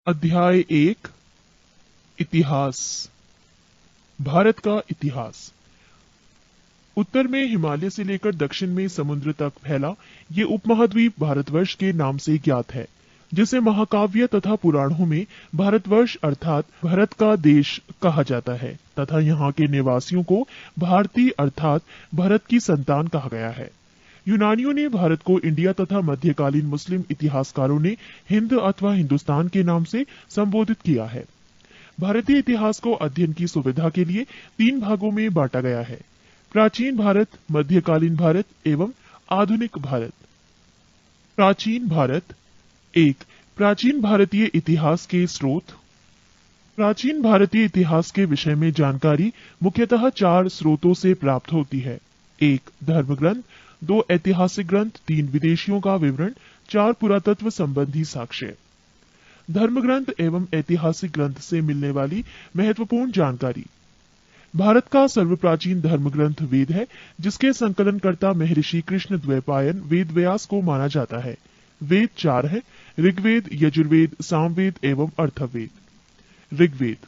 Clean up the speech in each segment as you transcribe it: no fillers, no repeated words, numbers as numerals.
अध्याय 1 इतिहास। भारत का इतिहास। उत्तर में हिमालय से लेकर दक्षिण में समुद्र तक फैला ये उपमहाद्वीप भारतवर्ष के नाम से ज्ञात है, जिसे महाकाव्य तथा पुराणों में भारतवर्ष अर्थात भरत का देश कहा जाता है तथा यहाँ के निवासियों को भारतीय अर्थात भरत की संतान कहा गया है। यूनानियों ने भारत को इंडिया तथा मध्यकालीन मुस्लिम इतिहासकारों ने हिंद अथवा हिंदुस्तान के नाम से संबोधित किया है। भारतीय इतिहास को अध्ययन की सुविधा के लिए 3 भागों में बांटा गया है: प्राचीन भारत, मध्यकालीन भारत एवं आधुनिक भारत। प्राचीन भारत। 1. प्राचीन भारतीय इतिहास के स्रोत। प्राचीन भारतीय इतिहास के विषय में जानकारी मुख्यतः 4 स्रोतों से प्राप्त होती है: 1. धर्म ग्रंथ, 2 ऐतिहासिक ग्रंथ, 3 विदेशियों का विवरण, 4 पुरातत्व संबंधी साक्ष्य। धर्म ग्रंथ एवं ऐतिहासिक ग्रंथ से मिलने वाली महत्वपूर्ण जानकारी। भारत का सर्वप्राचीन धर्म ग्रंथ वेद है, जिसके संकलनकर्ता महर्षि कृष्ण द्वैपायन वेद व्यास को माना जाता है। वेद 4 है: ऋग्वेद, यजुर्वेद, सामवेद एवं अथर्ववेद। ऋग्वेद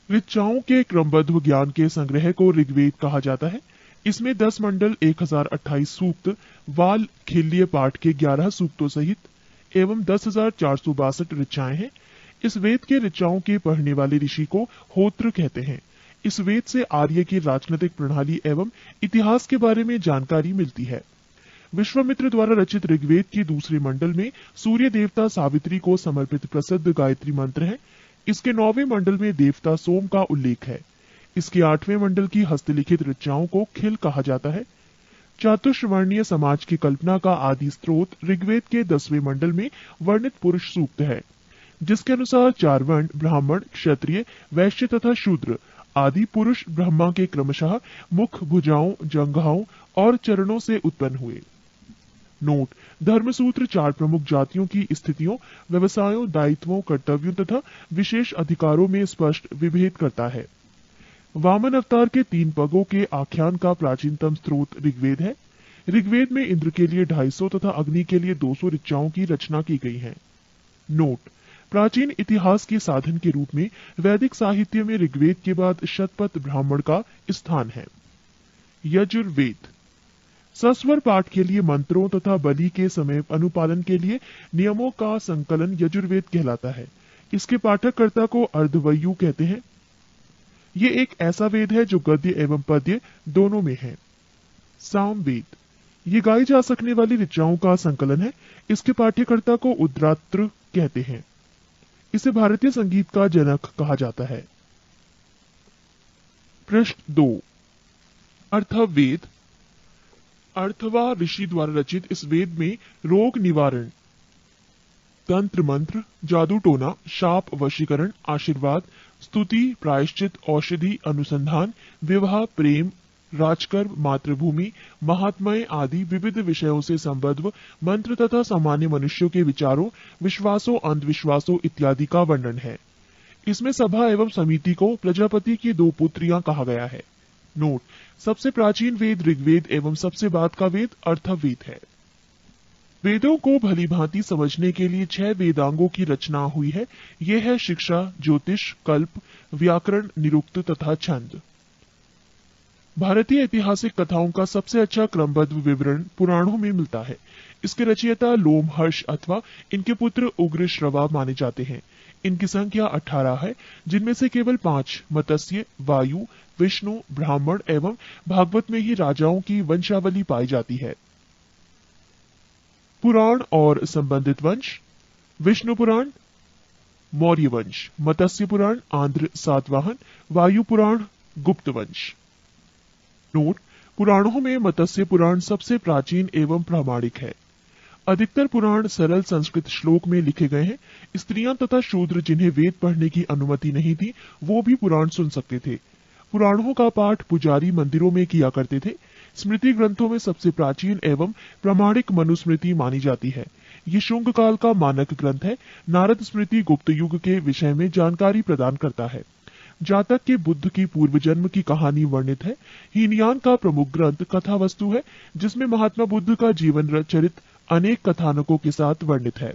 ऋचाओं के क्रमबद्ध ज्ञान के संग्रह को ऋग्वेद कहा जाता है। इसमें 10 मंडल, 1028 सूक्त, वाल खिल्य पाठ के 11 सूक्तों सहित एवं 10,462 ऋचाएं हैं। इस वेद के ऋचाओं के पढ़ने वाले ऋषि को होत्र कहते हैं। इस वेद से आर्य की राजनीतिक प्रणाली एवं इतिहास के बारे में जानकारी मिलती है। विश्वामित्र द्वारा रचित ऋग्वेद की दूसरे मंडल में सूर्य देवता सावित्री को समर्पित प्रसिद्ध गायत्री मंत्र है। इसके 9वें मंडल में देवता सोम का उल्लेख है। इसके 8वें मंडल की हस्तलिखित ऋचाओं को खिल कहा जाता है। चातुर्वर्णीय समाज की कल्पना का आदि स्रोत ऋग्वेद के 10वें मंडल में वर्णित पुरुष सूक्त है, जिसके अनुसार 4 वर्ण ब्राह्मण, क्षत्रिय, वैश्य तथा शूद्र आदि पुरुष ब्रह्मा के क्रमशः मुख, भुजाओं, जंघाओं और चरणों से उत्पन्न हुए। नोट: धर्मसूत्र 4 प्रमुख जातियों की स्थितियों, व्यवसायों, दायित्वों, कर्तव्यों तथा विशेष अधिकारों में स्पष्ट विभेद करता है। वामन अवतार के 3 पगों के आख्यान का प्राचीनतम स्रोत ऋग्वेद है। ऋग्वेद में इंद्र के लिए 250 तथा अग्नि के लिए 200 ऋचाओं की रचना की गई है। नोट: प्राचीन इतिहास के साधन के रूप में वैदिक साहित्य में ऋग्वेद के बाद शतपथ ब्राह्मण का स्थान है। यजुर्वेद सस्वर पाठ के लिए मंत्रों तथा बलि के समय अनुपालन के लिए नियमों का संकलन यजुर्वेद कहलाता है। इसके पाठककर्ता को अर्धवयु कहते हैं। ये एक ऐसा वेद है जो गद्य एवं पद्य दोनों में है। सामवेद ये गाई जा सकने वाली ऋचाओं का संकलन है। इसके पाठ्यकर्ता को उद्रात्र कहते हैं। इसे भारतीय संगीत का जनक कहा जाता है। पृष्ठ 2 अथर्ववेद। अथर्वा ऋषि द्वारा रचित इस वेद में रोग निवारण, तंत्र मंत्र, जादू टोना, शाप वशीकरण, आशीर्वाद, स्तुति, प्रायश्चित, औषधि, अनुसंधान, विवाह, प्रेम, राजकर्म, मातृभूमि, महात्म्य आदि विविध विषयों से संबद्ध मंत्र तथा सामान्य मनुष्यों के विचारों, विश्वासों, अंधविश्वासों इत्यादि का वर्णन है। इसमें सभा एवं समिति को प्रजापति की 2 पुत्रियां कहा गया है। नोट: सबसे प्राचीन वेद ऋग्वेद एवं सबसे बाद का वेद अथर्ववेद है। वेदों को भली भांति समझने के लिए 6 वेदांगों की रचना हुई है। ये है शिक्षा, ज्योतिष, कल्प, व्याकरण, निरुक्त तथा छंद। भारतीय ऐतिहासिक कथाओं का सबसे अच्छा क्रमबद्ध विवरण पुराणों में मिलता है। इसके रचयिता लोमहर्ष अथवा इनके पुत्र उग्र श्रवा माने जाते हैं। इनकी संख्या 18 है, जिनमें से केवल 5 मत्स्य, वायु, विष्णु, ब्राह्मण एवं भागवत में ही राजाओं की वंशावली पाई जाती है। पुराण और संबंधित वंश: विष्णु पुराण, मौर्य वंश, मत्स्य पुराण, आंध्र सातवाहन, वायु पुराण, गुप्त वंश। नोट: पुराणों में मत्स्य पुराण सबसे प्राचीन एवं प्रामाणिक है। अधिकतर पुराण सरल संस्कृत श्लोक में लिखे गए हैं। स्त्रियां तथा शूद्र जिन्हें वेद पढ़ने की अनुमति नहीं थी, वो भी पुराण सुन सकते थे। पुराणों का पाठ पुजारी मंदिरों में किया करते थे। स्मृति ग्रंथों में सबसे प्राचीन एवं प्रामाणिक मनुस्मृति मानी जाती है। ये शुंग काल का मानक ग्रंथ है। नारद स्मृति गुप्त युग के विषय में जानकारी प्रदान करता है। जातक के बुद्ध की पूर्व जन्म की कहानी वर्णित है। हीनयान का प्रमुख ग्रंथ कथा वस्तु है, जिसमें महात्मा बुद्ध का जीवन चरित अनेक कथानकों के साथ वर्णित है।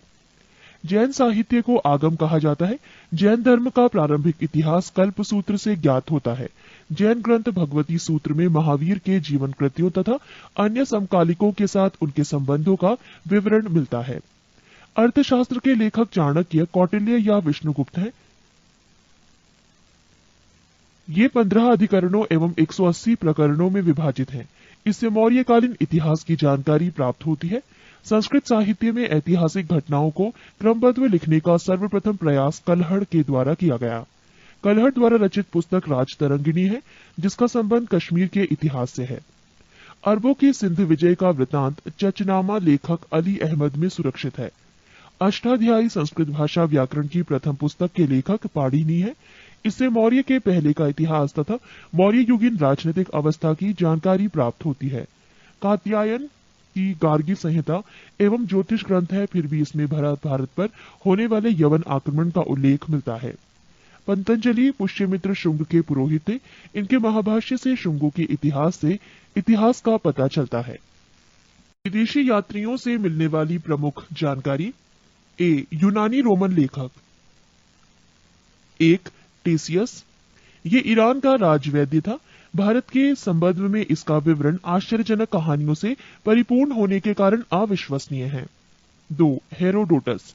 जैन साहित्य को आगम कहा जाता है। जैन धर्म का प्रारंभिक इतिहास कल्प सूत्र से ज्ञात होता है। जैन ग्रंथ भगवती सूत्र में महावीर के जीवन कृत्यों तथा अन्य समकालिकों के साथ उनके संबंधों का विवरण मिलता है। अर्थशास्त्र के लेखक चाणक्य, कौटिल्य या विष्णुगुप्त हैं। ये 15 अधिकरणों एवं 180 प्रकरणों में विभाजित हैं। इससे मौर्यकालीन इतिहास की जानकारी प्राप्त होती है। संस्कृत साहित्य में ऐतिहासिक घटनाओं को क्रमबद्ध लिखने का सर्वप्रथम प्रयास कल्हड़ के द्वारा किया गया। कल्हड़ द्वारा रचित पुस्तक राजतरंगिणी है, जिसका संबंध कश्मीर के इतिहास से है। अरबों की सिंध विजय का वृतांत चचनामा लेखक अली अहमद में सुरक्षित है। अष्टाध्यायी संस्कृत भाषा व्याकरण की प्रथम पुस्तक के लेखक पाणिनि है। इससे मौर्य के पहले का इतिहास तथा मौर्य युगीन राजनीतिक अवस्था की जानकारी प्राप्त होती है। कात्यायन की गार्गी संहिता एवं ज्योतिष ग्रंथ है, फिर भी इसमें भारत पर होने वाले यवन आक्रमण का उल्लेख मिलता है। पतंजलि पुष्यमित्र शुंग के पुरोहित थे। इनके महाभाष्य से शुंगों के इतिहास से इतिहास का पता चलता है। विदेशी यात्रियों से मिलने वाली प्रमुख जानकारी। यूनानी रोमन लेखक। 1. टेसियस। ये ईरान का राजवैद्य था। भारत के संबंध में इसका विवरण आश्चर्यजनक कहानियों से परिपूर्ण होने के कारण अविश्वसनीय है। 2. हेरोडोटस।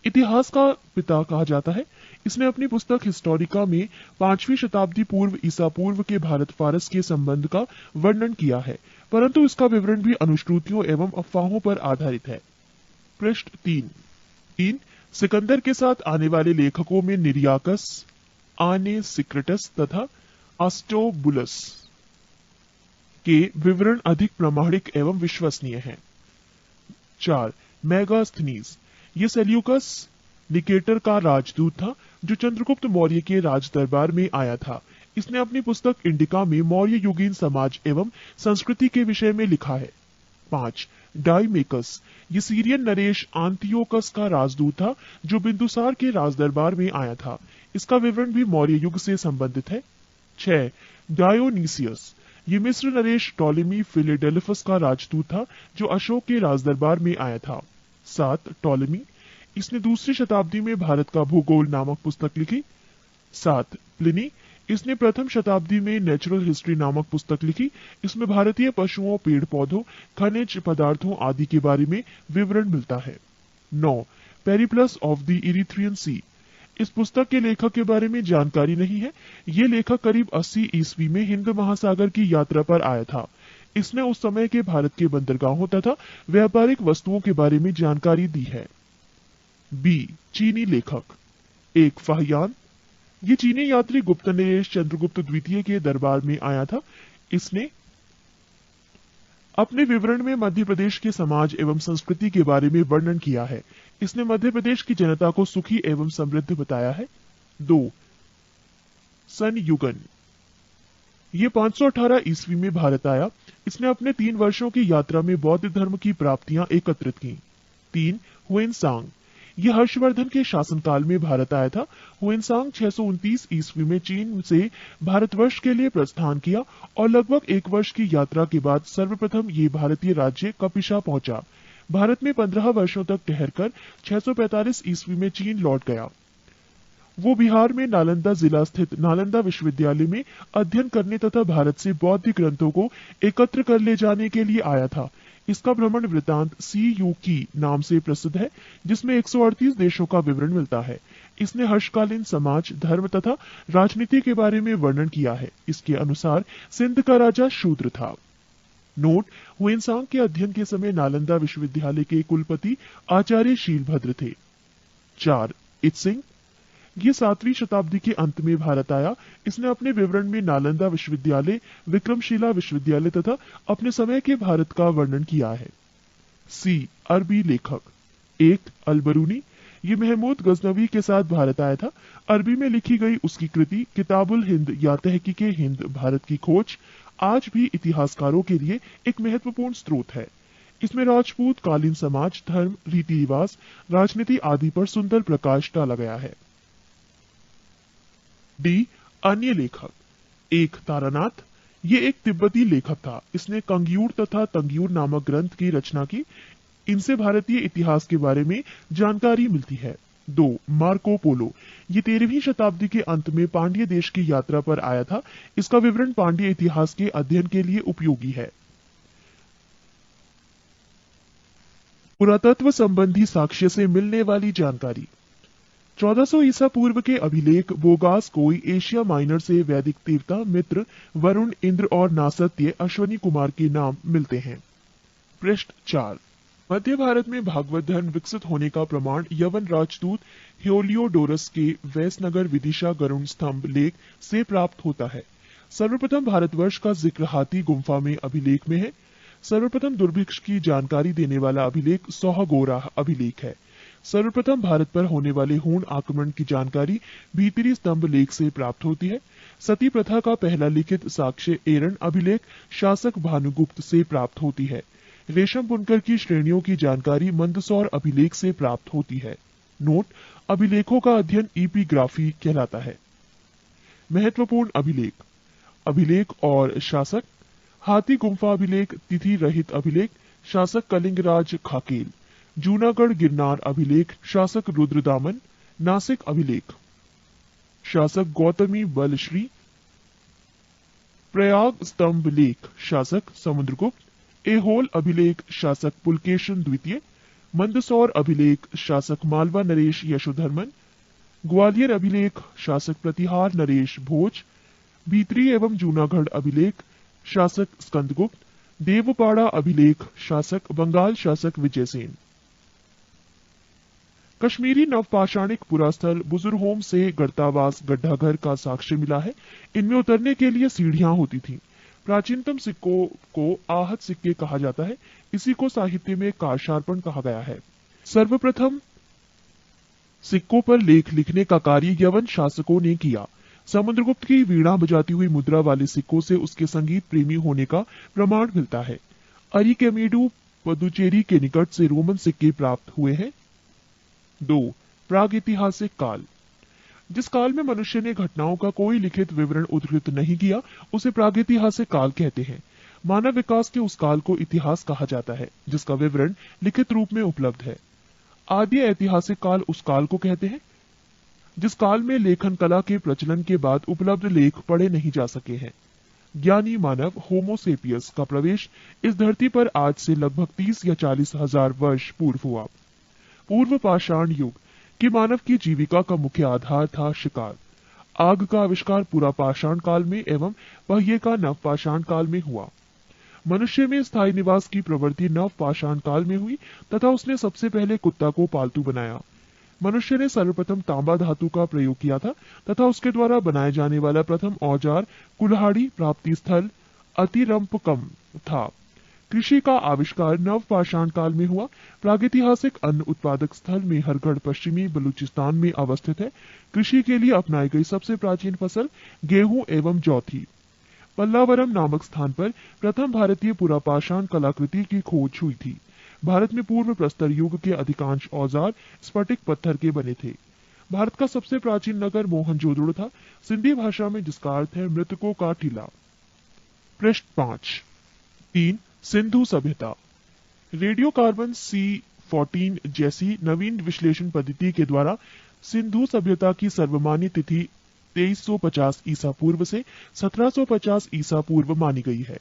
इतिहास का पिता कहा जाता है। इसने अपनी पुस्तक हिस्टोरिका में 5वीं शताब्दी पूर्व ईसा पूर्व के भारत फारस के संबंध का वर्णन किया है, परंतु इसका विवरण भी अनुश्रुतियों एवं अफवाहों पर आधारित है। पृष्ठ 3। सिकंदर के साथ आने वाले लेखकों में निरियाकस, आने सिक्रेटस तथा अस्टोबुलस के विवरण अधिक प्रामाणिक एवं विश्वसनीय हैं। 4. मेगास्थनीज। ये सेल्यूकस निकेटर का राजदूत था, जो चंद्रगुप्त मौर्य के राज दरबार में आया था। इसने अपनी पुस्तक इंडिका में मौर्य युगीन समाज एवं संस्कृति के विषय में लिखा है। 5. डाइमेकस। ये सीरियन नरेश आंतियोकस का राजदूत था, जो बिंदुसार के राजदरबार में आया था। इसका विवरण भी मौर्य युग से संबंधित है। 6. डायोनीसियस। ये मिस्र नरेश टॉलेमी फिलेडेल्फस का राजदूत था, जो अशोक के राजदरबार में आया था। 7. टॉलेमी। इसने 2री शताब्दी में भारत का भूगोल नामक पुस्तक लिखी। 7. प्लिनी। इसने प्रथम शताब्दी में नेचुरल हिस्ट्री नामक पुस्तक लिखी। इसमें भारतीय पशुओं, पेड़ पौधों, खनिज पदार्थों आदि के बारे में विवरण मिलता है। 9. पेरिप्लस ऑफ द इरिथ्रियन सी। इस पुस्तक के लेखक के बारे में जानकारी नहीं है। ये लेखक करीब 80 ईस्वी में हिंद महासागर की यात्रा पर आया था। इसने उस समय के भारत के बंदरगाहों तथा व्यापारिक वस्तुओं के बारे में जानकारी दी है। बी. चीनी लेखक। 1. फाहियान। ये चीनी यात्री गुप्त नरेश चंद्रगुप्त द्वितीय के दरबार में आया था। इसने अपने विवरण में मध्य प्रदेश के समाज एवं संस्कृति के बारे में वर्णन किया है। इसने मध्य प्रदेश की जनता को सुखी एवं समृद्ध बताया है। 2. संयुगन। ये 518 ईस्वी में भारत आया। इसने अपने 3 वर्षों की यात्रा में बौद्ध धर्म की प्राप्तियां एकत्रित की। 3. हुएनसांग। यह हर्षवर्धन के शासनकाल में भारत आया था। हुएनसांग 629 ईस्वी में चीन से भारतवर्ष के लिए प्रस्थान किया और लगभग 1 वर्ष की यात्रा के बाद सर्वप्रथम ये भारतीय राज्य कपिशा पहुंचा। भारत में 15 वर्षों तक ठहरकर 645 ईस्वी में चीन लौट गया। वो बिहार में नालंदा जिला स्थित नालंदा विश्वविद्यालय में अध्ययन करने तथा भारत से बौद्ध ग्रंथों को एकत्र कर ले जाने के लिए आया था। इसका भ्रमण वृतांत CU की नाम से प्रसिद्ध है, जिसमें 138 देशों का विवरण मिलता है। इसने हर्षकालीन समाज, धर्म तथा राजनीति के बारे में वर्णन किया है। इसके अनुसार सिंध का राजा शूद्र था। नोट: हुएनसांग के अध्ययन के समय नालंदा विश्वविद्यालय के कुलपति आचार्य शीलभद्र थे। 4. इत्सिंग। ये 7वीं शताब्दी के अंत में भारत आया। इसने अपने विवरण में नालंदा विश्वविद्यालय, विक्रमशिला विश्वविद्यालय तथा अपने समय के भारत का वर्णन किया है। C. अरबी लेखक। 1. अल-बरूनी। ये महमूद गजनवी के साथ भारत आया था। अरबी में लिखी गई उसकी कृति किताबुल हिंद या तहकीके हिंद भारत की खोज आज भी इतिहासकारों के लिए एक महत्वपूर्ण स्रोत है। इसमें राजपूत कालीन समाज, धर्म, रीति रिवाज, राजनीति आदि पर सुंदर प्रकाश डाला गया है। D. अन्य लेखक। 1. तारानाथ। ये एक तिब्बती लेखक था। इसने कंग्यूर तथा तंग्यूर नामक ग्रंथ की रचना की। इनसे भारतीय इतिहास के बारे में जानकारी मिलती है। 2. Marco Polo. ये 13वीं शताब्दी के अंत में पांड्य देश की यात्रा पर आया था। इसका विवरण पांड्य इतिहास के अध्ययन के लिए उपयोगी है। पुरातत्व संबंधी साक्ष्य से मिलने वाली जानकारी। 1400 ईसा पूर्व के अभिलेख बोगास कोई एशिया माइनर से वैदिक देवता मित्र, वरुण, इंद्र और नासत्य अश्वनी कुमार के नाम मिलते हैं। पृष्ठ 4। मध्य भारत में भागवत धर्म विकसित होने का प्रमाण यवन राजदूत हेलियोडोरस के वैसनगर विदिशा गरुड़ स्तंभ लेख से प्राप्त होता है। सर्वप्रथम भारतवर्ष का जिक्र हाथी गुम्फा में अभिलेख में है। सर्वप्रथम दुर्भिक्ष की जानकारी देने वाला अभिलेख सोहगोरा अभिलेख है। सर्वप्रथम भारत पर होने वाले हूण आक्रमण की जानकारी भीतरी स्तंभ लेख से प्राप्त होती है। सती प्रथा का पहला लिखित साक्ष्य एरन अभिलेख शासक भानुगुप्त से प्राप्त होती है। रेशम बुनकर की श्रेणियों की जानकारी मंदसौर अभिलेख से प्राप्त होती है। नोट: अभिलेखों का अध्ययन एपिग्राफी कहलाता है। महत्वपूर्ण अभिलेख: अभिलेख और शासक, हाथी गुम्फा अभिलेख, तिथि रहित अभिलेख, शासक कलिंगराज खाकेल, जूनागढ़ गिरनार अभिलेख, शासक रुद्रदामन, नासिक अभिलेख, शासक गौतमी बलश्री, प्रयाग स्तंभ लेख, शासक समुद्रगुप्त, एहोल अभिलेख, शासक पुलकेशन द्वितीय, मंदसौर अभिलेख, शासक मालवा नरेश यशोधर्मन, ग्वालियर अभिलेख, शासक प्रतिहार नरेश भोज, भीतरी एवं जूनागढ़ अभिलेख, शासक स्कंदगुप्त, देवपाड़ा अभिलेख, शासक बंगाल शासक विजयसेन। कश्मीरी नवपाषाणिक पुरास्थल बुजुर्गहोम से गढ़तावास गड्ढाघर का साक्ष्य मिला है। इनमें उतरने के लिए सीढ़ियां होती थीं। प्राचीनतम सिक्कों को आहत सिक्के कहा जाता है। इसी को साहित्य में कारशार्पण कहा गया है। सर्वप्रथम सिक्कों पर लेख लिखने का कार्य यवन शासकों ने किया। समुद्रगुप्त की वीणा बजाती हुई मुद्रा वाले सिक्कों से उसके संगीत प्रेमी होने का प्रमाण मिलता है। अरिकेमेडु पुदुचेरी के निकट से रोमन सिक्के प्राप्त हुए हैं। 2. प्रागैतिहासिक काल। जिस काल में मनुष्य ने घटनाओं का कोई लिखित विवरण उद्धृत नहीं किया उसे प्रागैतिहासिक काल कहते हैं। मानव विकास के उस काल को इतिहास कहा जाता है जिसका विवरण लिखित रूप में उपलब्ध है। आदि ऐतिहासिक काल उस काल को कहते हैं जिस काल में लेखन कला के प्रचलन के बाद उपलब्ध लेख पढ़े नहीं जा सके हैं। ज्ञानी मानव होमोसेपियस का प्रवेश इस धरती पर आज से लगभग 30 या 40 हजार वर्ष पूर्व हुआ। पूर्व पाषाण युग कि मानव की जीविका का मुख्य आधार था शिकार। आग का आविष्कार पूरा पाषाण काल में एवं पहिए का नवपाषाण काल में हुआ। मनुष्य में स्थायी निवास की प्रवृत्ति नवपाषाण काल में हुई तथा उसने सबसे पहले कुत्ता को पालतू बनाया। मनुष्य ने सर्वप्रथम तांबा धातु का प्रयोग किया था तथा उसके द्वारा बनाए जाने वाला प्रथम औजार कुल्हाड़ी प्राप्ति स्थल अतिरंपकम था। कृषि का आविष्कार नवपाषाण काल में हुआ। प्रागैतिहासिक अन्न उत्पादक स्थल मेहरगढ़ पश्चिमी बलूचिस्तान में अवस्थित है। कृषि के लिए अपनाई गई सबसे प्राचीन फसल गेहूं एवं जौ थी। पल्लावरम नामक स्थान पर प्रथम भारतीय पुरापाषाण कलाकृति की खोज हुई थी। भारत में पूर्व प्रस्तर युग के अधिकांश औजार स्फटिक पत्थर के बने थे। भारत का सबसे प्राचीन नगर मोहनजोदड़ो था, सिंधी भाषा में जिसका अर्थ है मृतकों का टीला। पृष्ठ 5। 3. सिंधु सभ्यता। रेडियो कार्बन C14 जैसी नवीन विश्लेषण पद्धति के द्वारा सिंधु सभ्यता की सर्वमान्य तिथि 2350 ईसा पूर्व से 1750 ईसा पूर्व मानी गई है।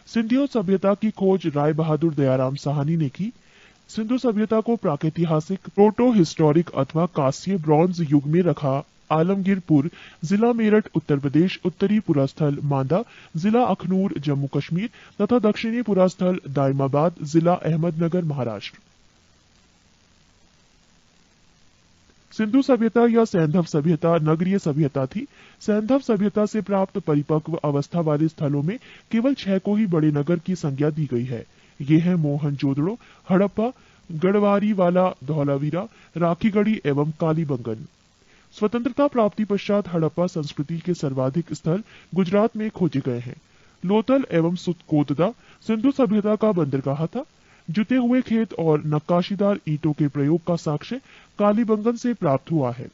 सिंधु सभ्यता की खोज राय बहादुर दयाराम साहनी ने की। सिंधु सभ्यता को प्रागैतिहासिक, प्रोटो हिस्टोरिक अथवा कांस्य ब्रॉन्ज युग में रखा आलमगीरपुर, जिला मेरठ उत्तर प्रदेश, उत्तरी पुरास्थल मांदा, जिला अखनूर जम्मू कश्मीर तथा दक्षिणी पुरास्थल दाइमाबाद, जिला अहमदनगर महाराष्ट्र। सिंधु सभ्यता या सैंधव सभ्यता नगरीय सभ्यता थी। सैंधव सभ्यता से प्राप्त परिपक्व अवस्था वाले स्थलों में केवल 6 को ही बड़े नगर की संज्ञा दी गई है। ये हैं मोहनजोदड़ो, हड़प्पा, गढ़वारीवाला, धौलावीरा, राखीगढ़ी एवं कालीबंगन। स्वतंत्रता प्राप्ति पश्चात हड़प्पा संस्कृति के सर्वाधिक स्थल गुजरात में खोजे गए हैं। लोथल एवं सुतकोतदा सिंधु सभ्यता का बंदरगाह था। जुते हुए खेत और नक्काशीदार ईंटों के प्रयोग का साक्ष्य कालीबंगन से प्राप्त हुआ है।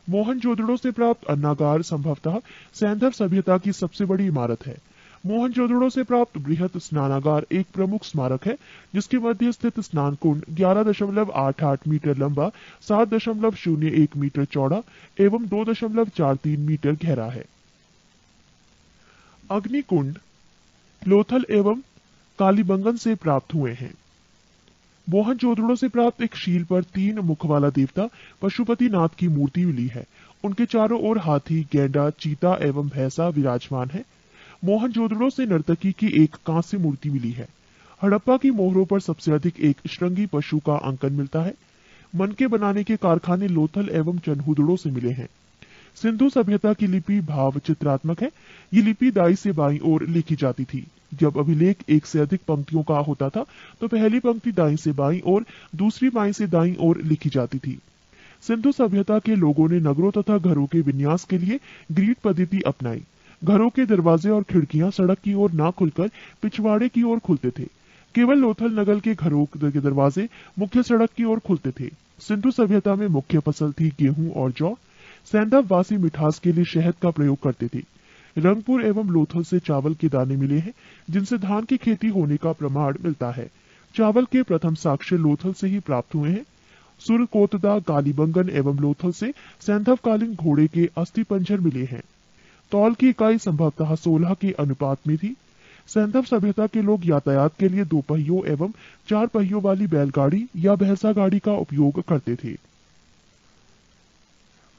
मोहनजोदड़ो से प्राप्त अन्नागार संभवतः सैंधव सभ्यता की सबसे बड़ी इमारत है। मोहनजोदड़ो से प्राप्त बृहत स्नानागार एक प्रमुख स्मारक है, जिसके मध्य स्थित स्नान कुंड 11.88 मीटर लंबा, 7.01 मीटर चौड़ा एवं 2.43 मीटर गहरा है। अग्निकुंड लोथल एवं कालीबंगन से प्राप्त हुए हैं। मोहनजोदड़ो से प्राप्त एक शील पर 3 मुख वाला देवता पशुपतिनाथ की मूर्ति मिली है। उनके चारों ओर हाथी, गैंडा, चीता एवं भैंसा विराजमान है। मोहनजोदड़ो से नर्तकी की एक कांस्य मूर्ति मिली है। हड़प्पा की मोहरों पर सबसे अधिक एक श्रृंगी पशु का अंकन मिलता है। मनके बनाने के कारखाने लोथल एवं चन्हुदड़ो से मिले हैं। सिंधु सभ्यता की लिपि भाव चित्रात्मक है। ये लिपि दाई से बाईं ओर लिखी जाती थी। जब अभिलेख एक से अधिक पंक्तियों का होता था तो पहली पंक्ति दाईं से बाईं और दूसरी बाईं से दाईं ओर लिखी जाती थी। सिंधु सभ्यता के लोगों ने नगरों तथा घरों के विन्यास के लिए ग्रीड पद्धति अपनाई। घरों के दरवाजे और खिड़कियां सड़क की ओर न खुलकर पिछवाड़े की ओर खुलते थे। केवल लोथल नगल के घरों के दरवाजे मुख्य सड़क की ओर खुलते थे। सिंधु सभ्यता में मुख्य फसल थी गेहूं और जौ। सैंधव वासी मिठास के लिए शहद का प्रयोग करते थे। रंगपुर एवं लोथल से चावल के दाने मिले हैं, जिनसे धान की खेती होने का प्रमाण मिलता है। चावल के प्रथम साक्ष्य लोथल से ही प्राप्त हुए हैं। सुरकोतदा, कालीबंगन एवं लोथल से सैंधवकालीन घोड़े के अस्थि पंजर मिले हैं। तौल की इकाई संभवतः 16 के अनुपात में थी। सैंधव सभ्यता के लोग यातायात के लिए 2 पहियों एवं 4 पहियों वाली बैलगाड़ी या भैंसा गाड़ी का उपयोग करते थे।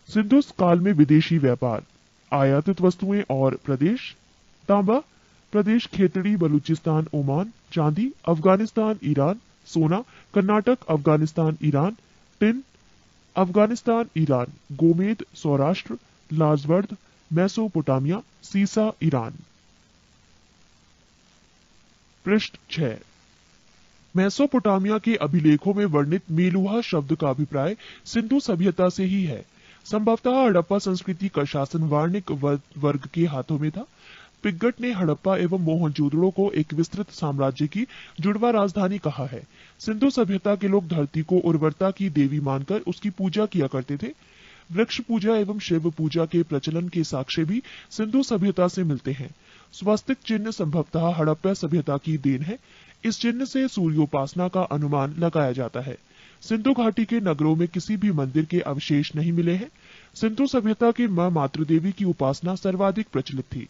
सिंधु काल में विदेशी व्यापार, आयातित वस्तुएं और प्रदेश। तांबा प्रदेश खेतड़ी, बलूचिस्तान, ओमान। चांदी अफगानिस्तान, ईरान। सोना Karnataka, Afghanistan, Iran. Tin Afghanistan, Iran. गोमेद सौराष्ट्र, लाजवर्द मेसोपोटामिया। सीसा ईरान। पृष्ठ 6। मेसोपोटामिया के अभिलेखों में वर्णित मेलुहा शब्द का अभिप्राय सिंधु सभ्यता से ही है। संभवतः हड़प्पा संस्कृति का शासन वाणिक वर्ग के हाथों में था। पिग्गट ने हड़प्पा एवं मोहनजोदड़ो को एक विस्तृत साम्राज्य की जुड़वा राजधानी कहा है। सिंधु सभ्यता के लोग धरती को उर्वरता की देवी मानकर उसकी पूजा किया करते थे। वृक्ष पूजा एवं शिव पूजा के प्रचलन के साक्ष्य भी सिंधु सभ्यता से मिलते हैं। स्वस्तिक चिन्ह संभवतः हड़प्पा सभ्यता की देन है। इस चिन्ह से सूर्योपासना का अनुमान लगाया जाता है। सिंधु घाटी के नगरों में किसी भी मंदिर के अवशेष नहीं मिले हैं। सिंधु सभ्यता की मां मातृदेवी की उपासना सर्वाधिक प्रचलित थी।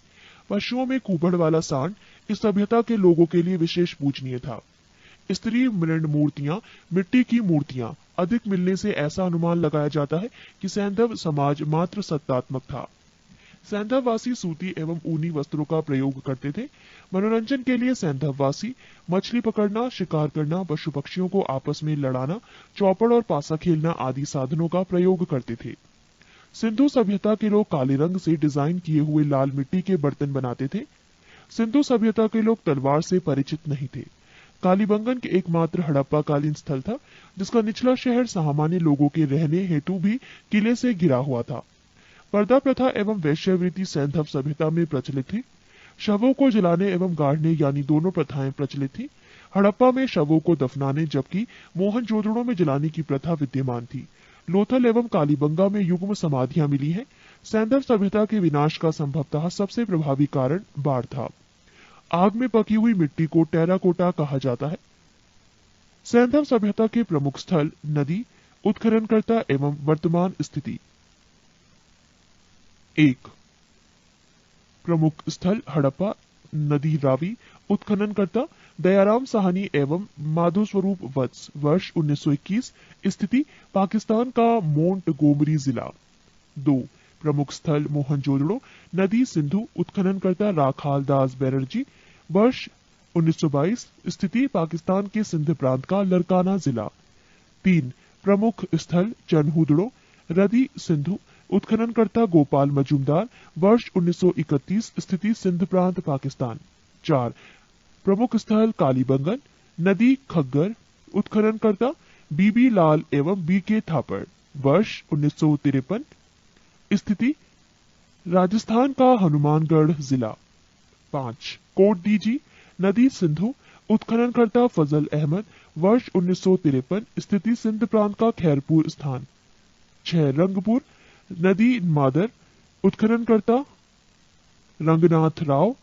पशुओं में कुबड़ वाला सांड इस सभ्यता के लोगों के लिए विशेष पूजनीय था। स्त्री मृण मूर्तियां, मिट्टी की मूर्तियां अधिक मिलने से ऐसा अनुमान लगाया जाता है कि सैंधव समाज मात्र सत्तात्मक था। सैंधववासी सूती एवं ऊनी वस्त्रों का प्रयोग करते थे। मनोरंजन के लिए सैंधववासी मछली पकड़ना, शिकार करना, पशु पक्षियों को आपस में लड़ाना, चौपड़ और पासा खेलना आदि साधनों का प्रयोग करते थे। सिंधु सभ्यता के लोग काले रंग से डिजाइन किए हुए लाल मिट्टी के बर्तन बनाते थे। सिंधु सभ्यता के लोग तलवार से परिचित नहीं थे। कालीबंगन के एकमात्र हड़प्पाकालीन स्थल था, जिसका निचला शहर सामान्य लोगों के रहने हेतु भी किले से घिरा हुआ था। पर्दा प्रथा एवं वैश्यवृत्ति सैंधव सभ्यता में प्रचलित थी। शवों को जलाने एवं गाड़ने यानी दोनों प्रथाएं प्रचलित थी। हड़प्पा में शवों को दफनाने जबकि मोहनजोदड़ो में जलाने की प्रथा विद्यमान थी। लोथल एवं कालीबंगा में युग्म समाधियां मिली हैं। सैंधव सभ्यता के विनाश का संभवतः सबसे प्रभावी कारण बाढ़ था। आग में पकी हुई मिट्टी को टेराकोटा कहा जाता है। सैंधव सभ्यता के प्रमुख स्थल नदी, उत्खननकर्ता एवं वर्तमान स्थिति। 1. प्रमुख स्थल हड़प्पा, नदी रावी, उत्खननकर्ता दयाराम साहनी एवं माधो स्वरूप वत्स, वर्ष 1921। स्थिति पाकिस्तान का मोंट गोमरी जिला। 2. प्रमुख स्थल मोहनजोदड़ो, नदी सिंधु, उत्खननकर्ता राखाल दास बैनर्जी, वर्ष 1922। स्थिति पाकिस्तान के सिंध प्रांत का लरकाना जिला। 3. प्रमुख स्थल चन्हुदड़ो, नदी सिंधु, उत्खननकर्ता गोपाल मजूमदार, वर्ष 1931। स्थिति सिंध प्रांत पाकिस्तान। 4. प्रमुख स्थल कालीबंगन, नदी खग्गर, उत्खननकर्ता बीबी लाल एवं बीके थापड़, वर्ष 1953। स्थिति राजस्थान का हनुमानगढ़ जिला। 5. कोट डीजी, नदी सिंधु, उत्खननकर्ता फजल अहमद, वर्ष 1953। स्थिति सिंध प्रांत का खैरपुर स्थान। 6. रंगपुर, नदी मादर, उत्खननकर्ता रंगनाथ राव,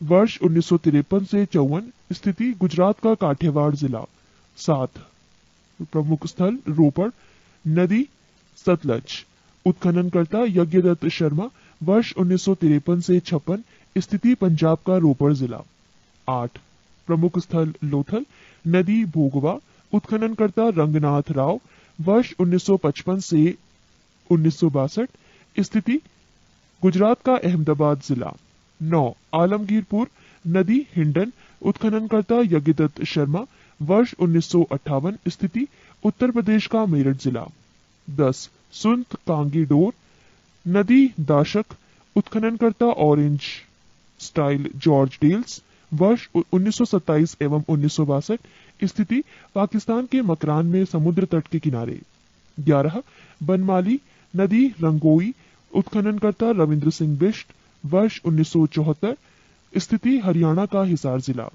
वर्ष 1953 से 54। स्थिति गुजरात का काठियावाड़ जिला। 7। प्रमुख स्थल रोपड़। नदी सतलज। उत्खननकर्ता यज्ञदत्त शर्मा। वर्ष 1953 से 56। स्थिति पंजाब का रोपड़ जिला। 8। प्रमुख स्थल लोथल। नदी भोगवा। उत्खननकर्ता रंगनाथ राव। वर्ष 1955 से 1962। स्थिति गुजरात का अहमदाबाद जिला। 9। आलमगीरपुर। नदी हिंडन। उत्खननकर्ता यज्ञदत्त शर्मा। वर्ष 1958। स्थिति उत्तर प्रदेश का मेरठ जिला। 10। सुंत कांगी डोर। नदी दाशक। उत्खननकर्ता ऑरेंज स्टाइल जॉर्ज डेल्स। वर्ष 1927 एवं 1962। स्थिति पाकिस्तान के मकरान में समुद्र तट के किनारे। 11। बनमाली। नदी रंगोई। उत्खननकर्ता रविंद्र सिंह बिष्ट। वर्ष 1974। स्थिति हरियाणा का हिसार जिला।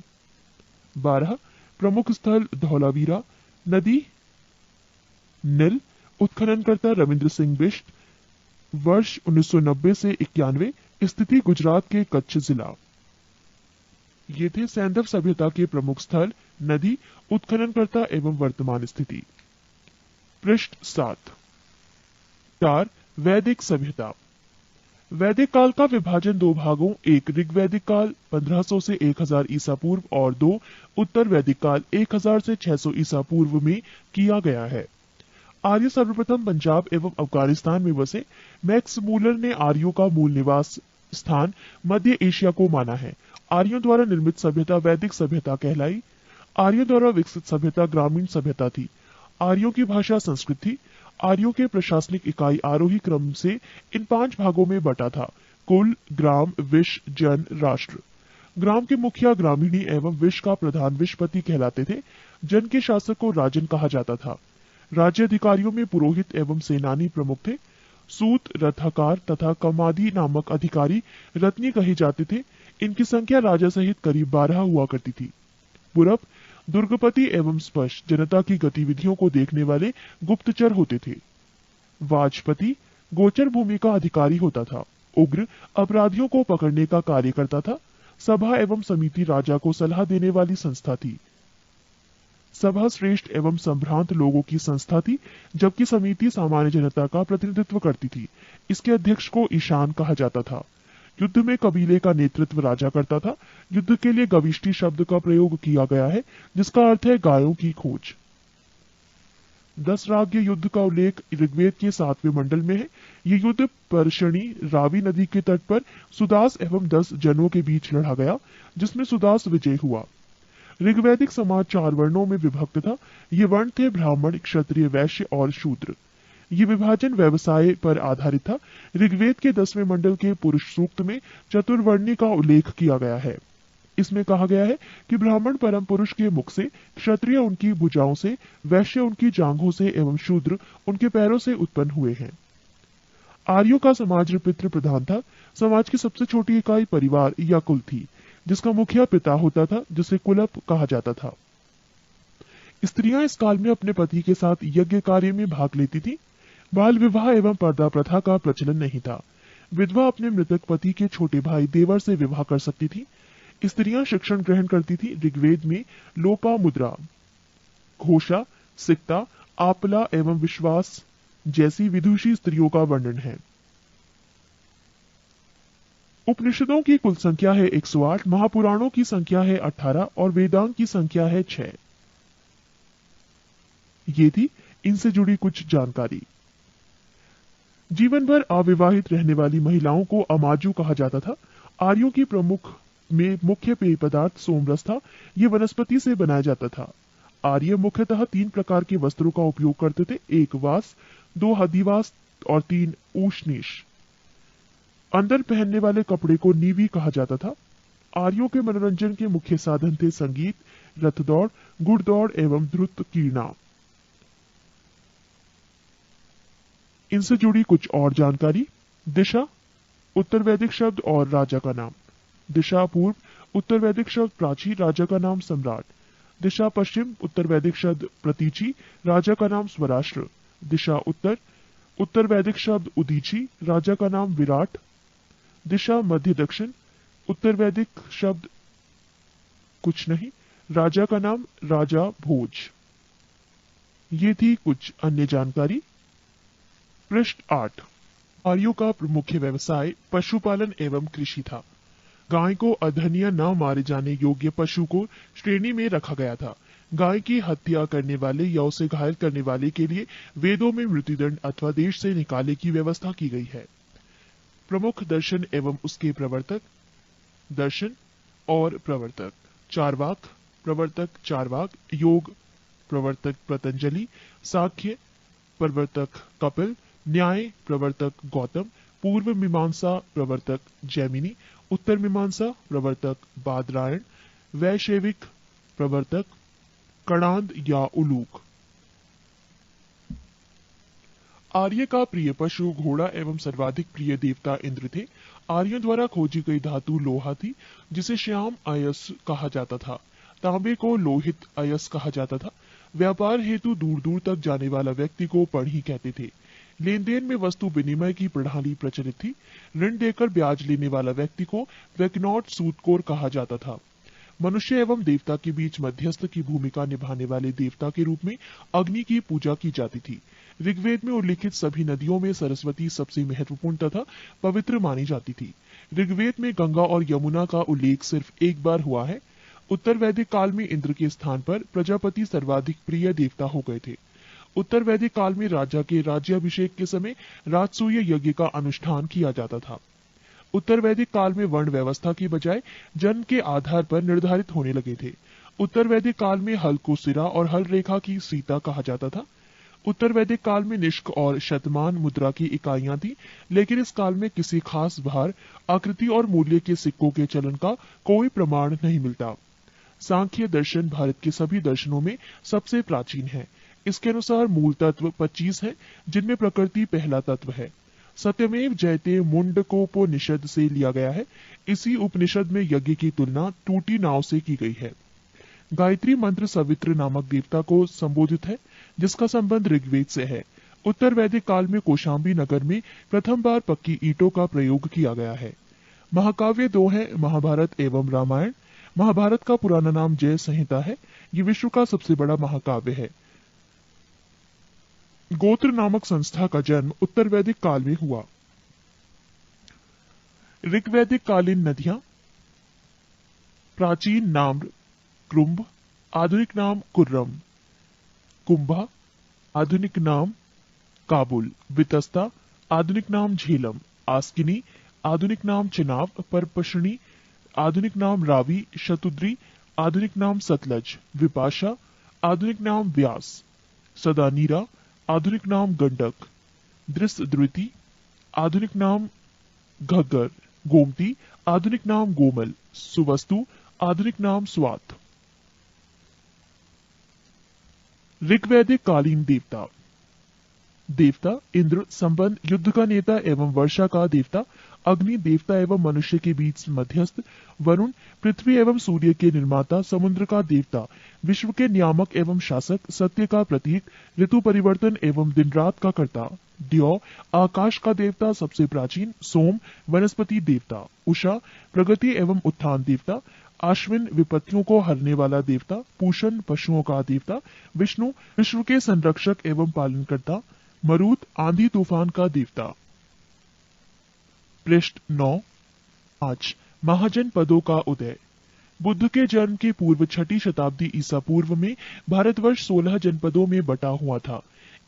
12। प्रमुख स्थल धौलावीरा। नदी नील। उत्खननकर्ता रविंद्र सिंह बिष्ट। वर्ष 1990 से 91। स्थिति गुजरात के कच्छ जिला। ये थे सैंधव सभ्यता के प्रमुख स्थल, नदी, उत्खननकर्ता एवं वर्तमान स्थिति। पृष्ठ 7। 4। वैदिक सभ्यता। वैदिक काल का विभाजन दो भागों, एक ऋग्वैदिक काल 1500 से 1000 ईसा पूर्व और 2 उत्तर वैदिक काल 1000 से 600 ईसा पूर्व में किया गया है। आर्य सर्वप्रथम पंजाब एवं अफगानिस्तान में बसे। मैक्स मूलर ने आर्यों का मूल निवास स्थान मध्य एशिया को माना है। आर्यों द्वारा निर्मित सभ्यता वैदिक सभ्यता कहलाई। आर्यों द्वारा विकसित सभ्यता ग्रामीण सभ्यता थी। आर्यों की भाषा संस्कृत थी। आर्यों के प्रशासनिक इकाई आरोही क्रम से इन 5 भागों में बटा था: कुल, ग्राम, विश, जन, राष्ट्र। ग्राम के मुखिया ग्रामीणी एवं विश का प्रधान विशपति कहलाते थे। जन के शासक को राजन कहा जाता था। राज्य अधिकारियों में पुरोहित एवं सेनानी प्रमुख थे। सूत, रथाकार तथा कमादी नामक अधिकारी रत्नी कहे जाते थे। इनकी संख्या राजा सहित करीब 12 हुआ करती थी। पूरब दुर्गपति एवं स्पष्ट जनता की गतिविधियों को देखने वाले गुप्तचर होते थे। वाजपति गोचर भूमि का अधिकारी होता था। उग्र अपराधियों को पकड़ने का कार्य करता था। सभा एवं समिति राजा को सलाह देने वाली संस्था थी। सभा श्रेष्ठ एवं संभ्रांत लोगों की संस्था थी, जबकि समिति सामान्य जनता का प्रतिनिधित्व करती थी। इसके अध्यक्ष को ईशान कहा जाता था। युद्ध में कबीले का नेतृत्व राजा करता था। युद्ध के लिए गविष्टि शब्द का प्रयोग किया गया है, जिसका अर्थ है गायों की खोज। 10 राग्य युद्ध का उल्लेख ऋग्वेद के 7वें मंडल में है। ये युद्ध पर्शणी रावी नदी के तट पर सुदास एवं 10 जनों के बीच लड़ा गया, जिसमें सुदास विजय हुआ। ऋग्वैदिक समाज 4 वर्णों में विभक्त था। ये वर्ण थे ब्राह्मण, क्षत्रिय, वैश्य और शूद्र। ये विभाजन व्यवसाय पर आधारित था। ऋग्वेद के 10वें मंडल के पुरुष सूक्त में चतुर्वर्णी का उल्लेख किया गया है। इसमें कहा गया है कि ब्राह्मण परम पुरुष के मुख से, क्षत्रिय उनकी भुजाओं से, वैश्य उनकी जांघों से एवं शूद्र उनके पैरों से उत्पन्न हुए हैं। आर्यों का समाज पितृ प्रधान था। समाज की सबसे छोटी इकाई परिवार या कुल थी, जिसका मुखिया पिता होता था, जिसे कुलप कहा जाता था। स्त्रियां इस काल में अपने पति के साथ यज्ञ कार्य में भाग लेती थी। बाल विवाह एवं पर्दा प्रथा का प्रचलन नहीं था। विधवा अपने मृतक पति के छोटे भाई देवर से विवाह कर सकती थी। स्त्रियां शिक्षण ग्रहण करती थी। ऋग्वेद में लोपा मुद्रा, घोषा, सिक्ता, आपला एवं विश्वास जैसी विदुषी स्त्रियों का वर्णन है। उपनिषदों की कुल संख्या है 108, महापुराणों की संख्या है 18 और वेदांग की संख्या है 6। ये थी इनसे जुड़ी कुछ जानकारी। जीवन भर अविवाहित रहने वाली महिलाओं को अमाजू कहा जाता था। आर्यों की मुख्य पेय पदार्थ सोमरस था। ये वनस्पति से बनाया जाता था। आर्य मुख्यतः 3 प्रकार के वस्त्रों का उपयोग करते थे: 1 वास, 2 हदिवास और 3 ऊष्णीश। अंदर पहनने वाले कपड़े को नीवी कहा जाता था। आर्यों के मनोरंजन के मुख्य साधन थे संगीत, रथ दौड़, घुड़दौड़ एवं द्रुत कीर्णा। इनसे जुड़ी कुछ और जानकारी। दिशा उत्तर वैदिक शब्द और राजा का नाम। दिशा पूर्व उत्तर वैदिक शब्द प्राची, राजा का नाम सम्राट। दिशा पश्चिम उत्तर वैदिक शब्द प्रतीची, राजा का नाम स्वराष्ट्र। दिशा उत्तर उत्तर वैदिक शब्द उदीची, राजा का नाम विराट। दिशा मध्य दक्षिण उत्तर वैदिक शब्द कुछ नहीं, राजा का नाम राजा भोज। ये थी कुछ अन्य जानकारी। पृष्ठ 8। आर्यों का मुख्य व्यवसाय पशुपालन एवं कृषि था। गाय को अधन्य न मारे जाने योग्य पशु को श्रेणी में रखा गया था। गाय की हत्या करने वाले या उसे घायल करने वाले के लिए वेदों में मृत्युदंड अथवा देश से निकाले की व्यवस्था की गई है। प्रमुख दर्शन एवं उसके प्रवर्तक। दर्शन और प्रवर्तक। चार्वाक प्रवर्तक चार्वाक, योग प्रवर्तक पतंजलि, साख्य प्रवर्तक कपिल, न्याय प्रवर्तक गौतम, पूर्व मीमांसा प्रवर्तक जैमिनी, उत्तर मीमांसा प्रवर्तक बादरायण, वैशेविक प्रवर्तक कणाद या उलूक। आर्य का प्रिय पशु घोड़ा एवं सर्वाधिक प्रिय देवता इंद्र थे। आर्यों द्वारा खोजी गई धातु लोहा थी, जिसे श्याम अयस कहा जाता था। तांबे को लोहित अयस कहा जाता था। व्यापार हेतु दूर दूर तक जाने वाला व्यक्ति को पढ़ी कहते थे। लेन देन में वस्तु विनिमय की प्रणाली प्रचलित थी। ऋण देकर ब्याज लेने वाला व्यक्ति को वैकनॉट सूदखोर कहा जाता था। मनुष्य एवं देवता के बीच मध्यस्थ की भूमिका निभाने वाले देवता के रूप में अग्नि की पूजा की जाती थी। ऋग्वेद में उल्लिखित सभी नदियों में सरस्वती सबसे महत्वपूर्ण तथा पवित्र मानी जाती थी। ऋग्वेद में गंगा और यमुना का उल्लेख सिर्फ एक बार हुआ है। उत्तर वैदिक काल में इंद्र के स्थान पर प्रजापति सर्वाधिक प्रिय देवता हो गए थे। उत्तर वैदिक काल में राजा के राज्याभिषेक के समय राजसूय यज्ञ का अनुष्ठान किया जाता था। उत्तर वैदिक काल में वर्ण व्यवस्था की बजाय जन्म के आधार पर निर्धारित होने लगे थे। उत्तर वैदिक काल में हल को सिरा और हल रेखा की सीता कहा जाता था। उत्तर वैदिक काल में निष्क और शतमान मुद्रा की इकाइयां थी, लेकिन इस काल में किसी खास भार, आकृति और मूल्य के सिक्कों के चलन का कोई प्रमाण नहीं मिलता। सांख्य दर्शन भारत के सभी दर्शनों में सबसे प्राचीन है। इसके अनुसार मूल तत्व 25 है, जिनमें प्रकृति पहला तत्व है। सत्यमेव जयते मुंडकोपनिषद से लिया गया है। इसी उपनिषद में यज्ञ की तुलना टूटी नाव से की गई है। गायत्री मंत्र सवित्र नामक देवता को संबोधित है, जिसका संबंध ऋग्वेद से है। उत्तर वैदिक काल में कौशाम्बी नगर में प्रथम बार पक्की ईंटों का प्रयोग किया गया है। महाकाव्य दो हैं, महाभारत एवं रामायण। महाभारत का पुराना नाम जय संहिता है। ये विश्व का सबसे बड़ा महाकाव्य है। गोत्र नामक संस्था का जन्म उत्तर वैदिक काल में हुआ। ऋग्वैदिक कालीन नदियां। प्राचीन नाम कृंभ, आधुनिक नाम कुर्रम। कुंभा, आधुनिक नाम काबुल। वितस्ता, आधुनिक नाम झेलम। आस्किनी, आधुनिक नाम चिनाब। परपशनी, आधुनिक नाम रावी। शतुद्री, आधुनिक नाम सतलज। विपाशा, आधुनिक नाम व्यास। सदानीरा, आधुनिक नाम गंडक। दृष्टद्रुति, आधुनिक नाम घग्गर। गोमती, आधुनिक नाम गोमल। सुवस्तु, आधुनिक नाम स्वात। ऋग्वैदिक कालीन देवता। देवता इंद्र, संबंध युद्ध का नेता एवं वर्षा का देवता। अग्नि, देवता एवं मनुष्य के बीच मध्यस्थ। वरुण, पृथ्वी एवं सूर्य के निर्माता। समुद्र का देवता, विश्व के नियामक एवं शासक। सत्य का प्रतीक, ऋतु परिवर्तन एवं दिन रात का कर्ता। द्यौ, आकाश का देवता, सबसे प्राचीन। सोम, वनस्पति देवता। उषा, प्रगति एवं उत्थान देवता। आश्विन, विपत्तियों को हरने वाला देवता। पूषण, पशुओं का देवता। विष्णु, विश्व के संरक्षक एवं पालनकर्ता। मरुत, आंधी तूफान का देवता। पृष्ठ 9। 5 महाजनपदों का उदय। बुद्ध के जन्म के पूर्व 6ठी शताब्दी ईसा पूर्व में भारतवर्ष 16 जनपदों में बटा हुआ था।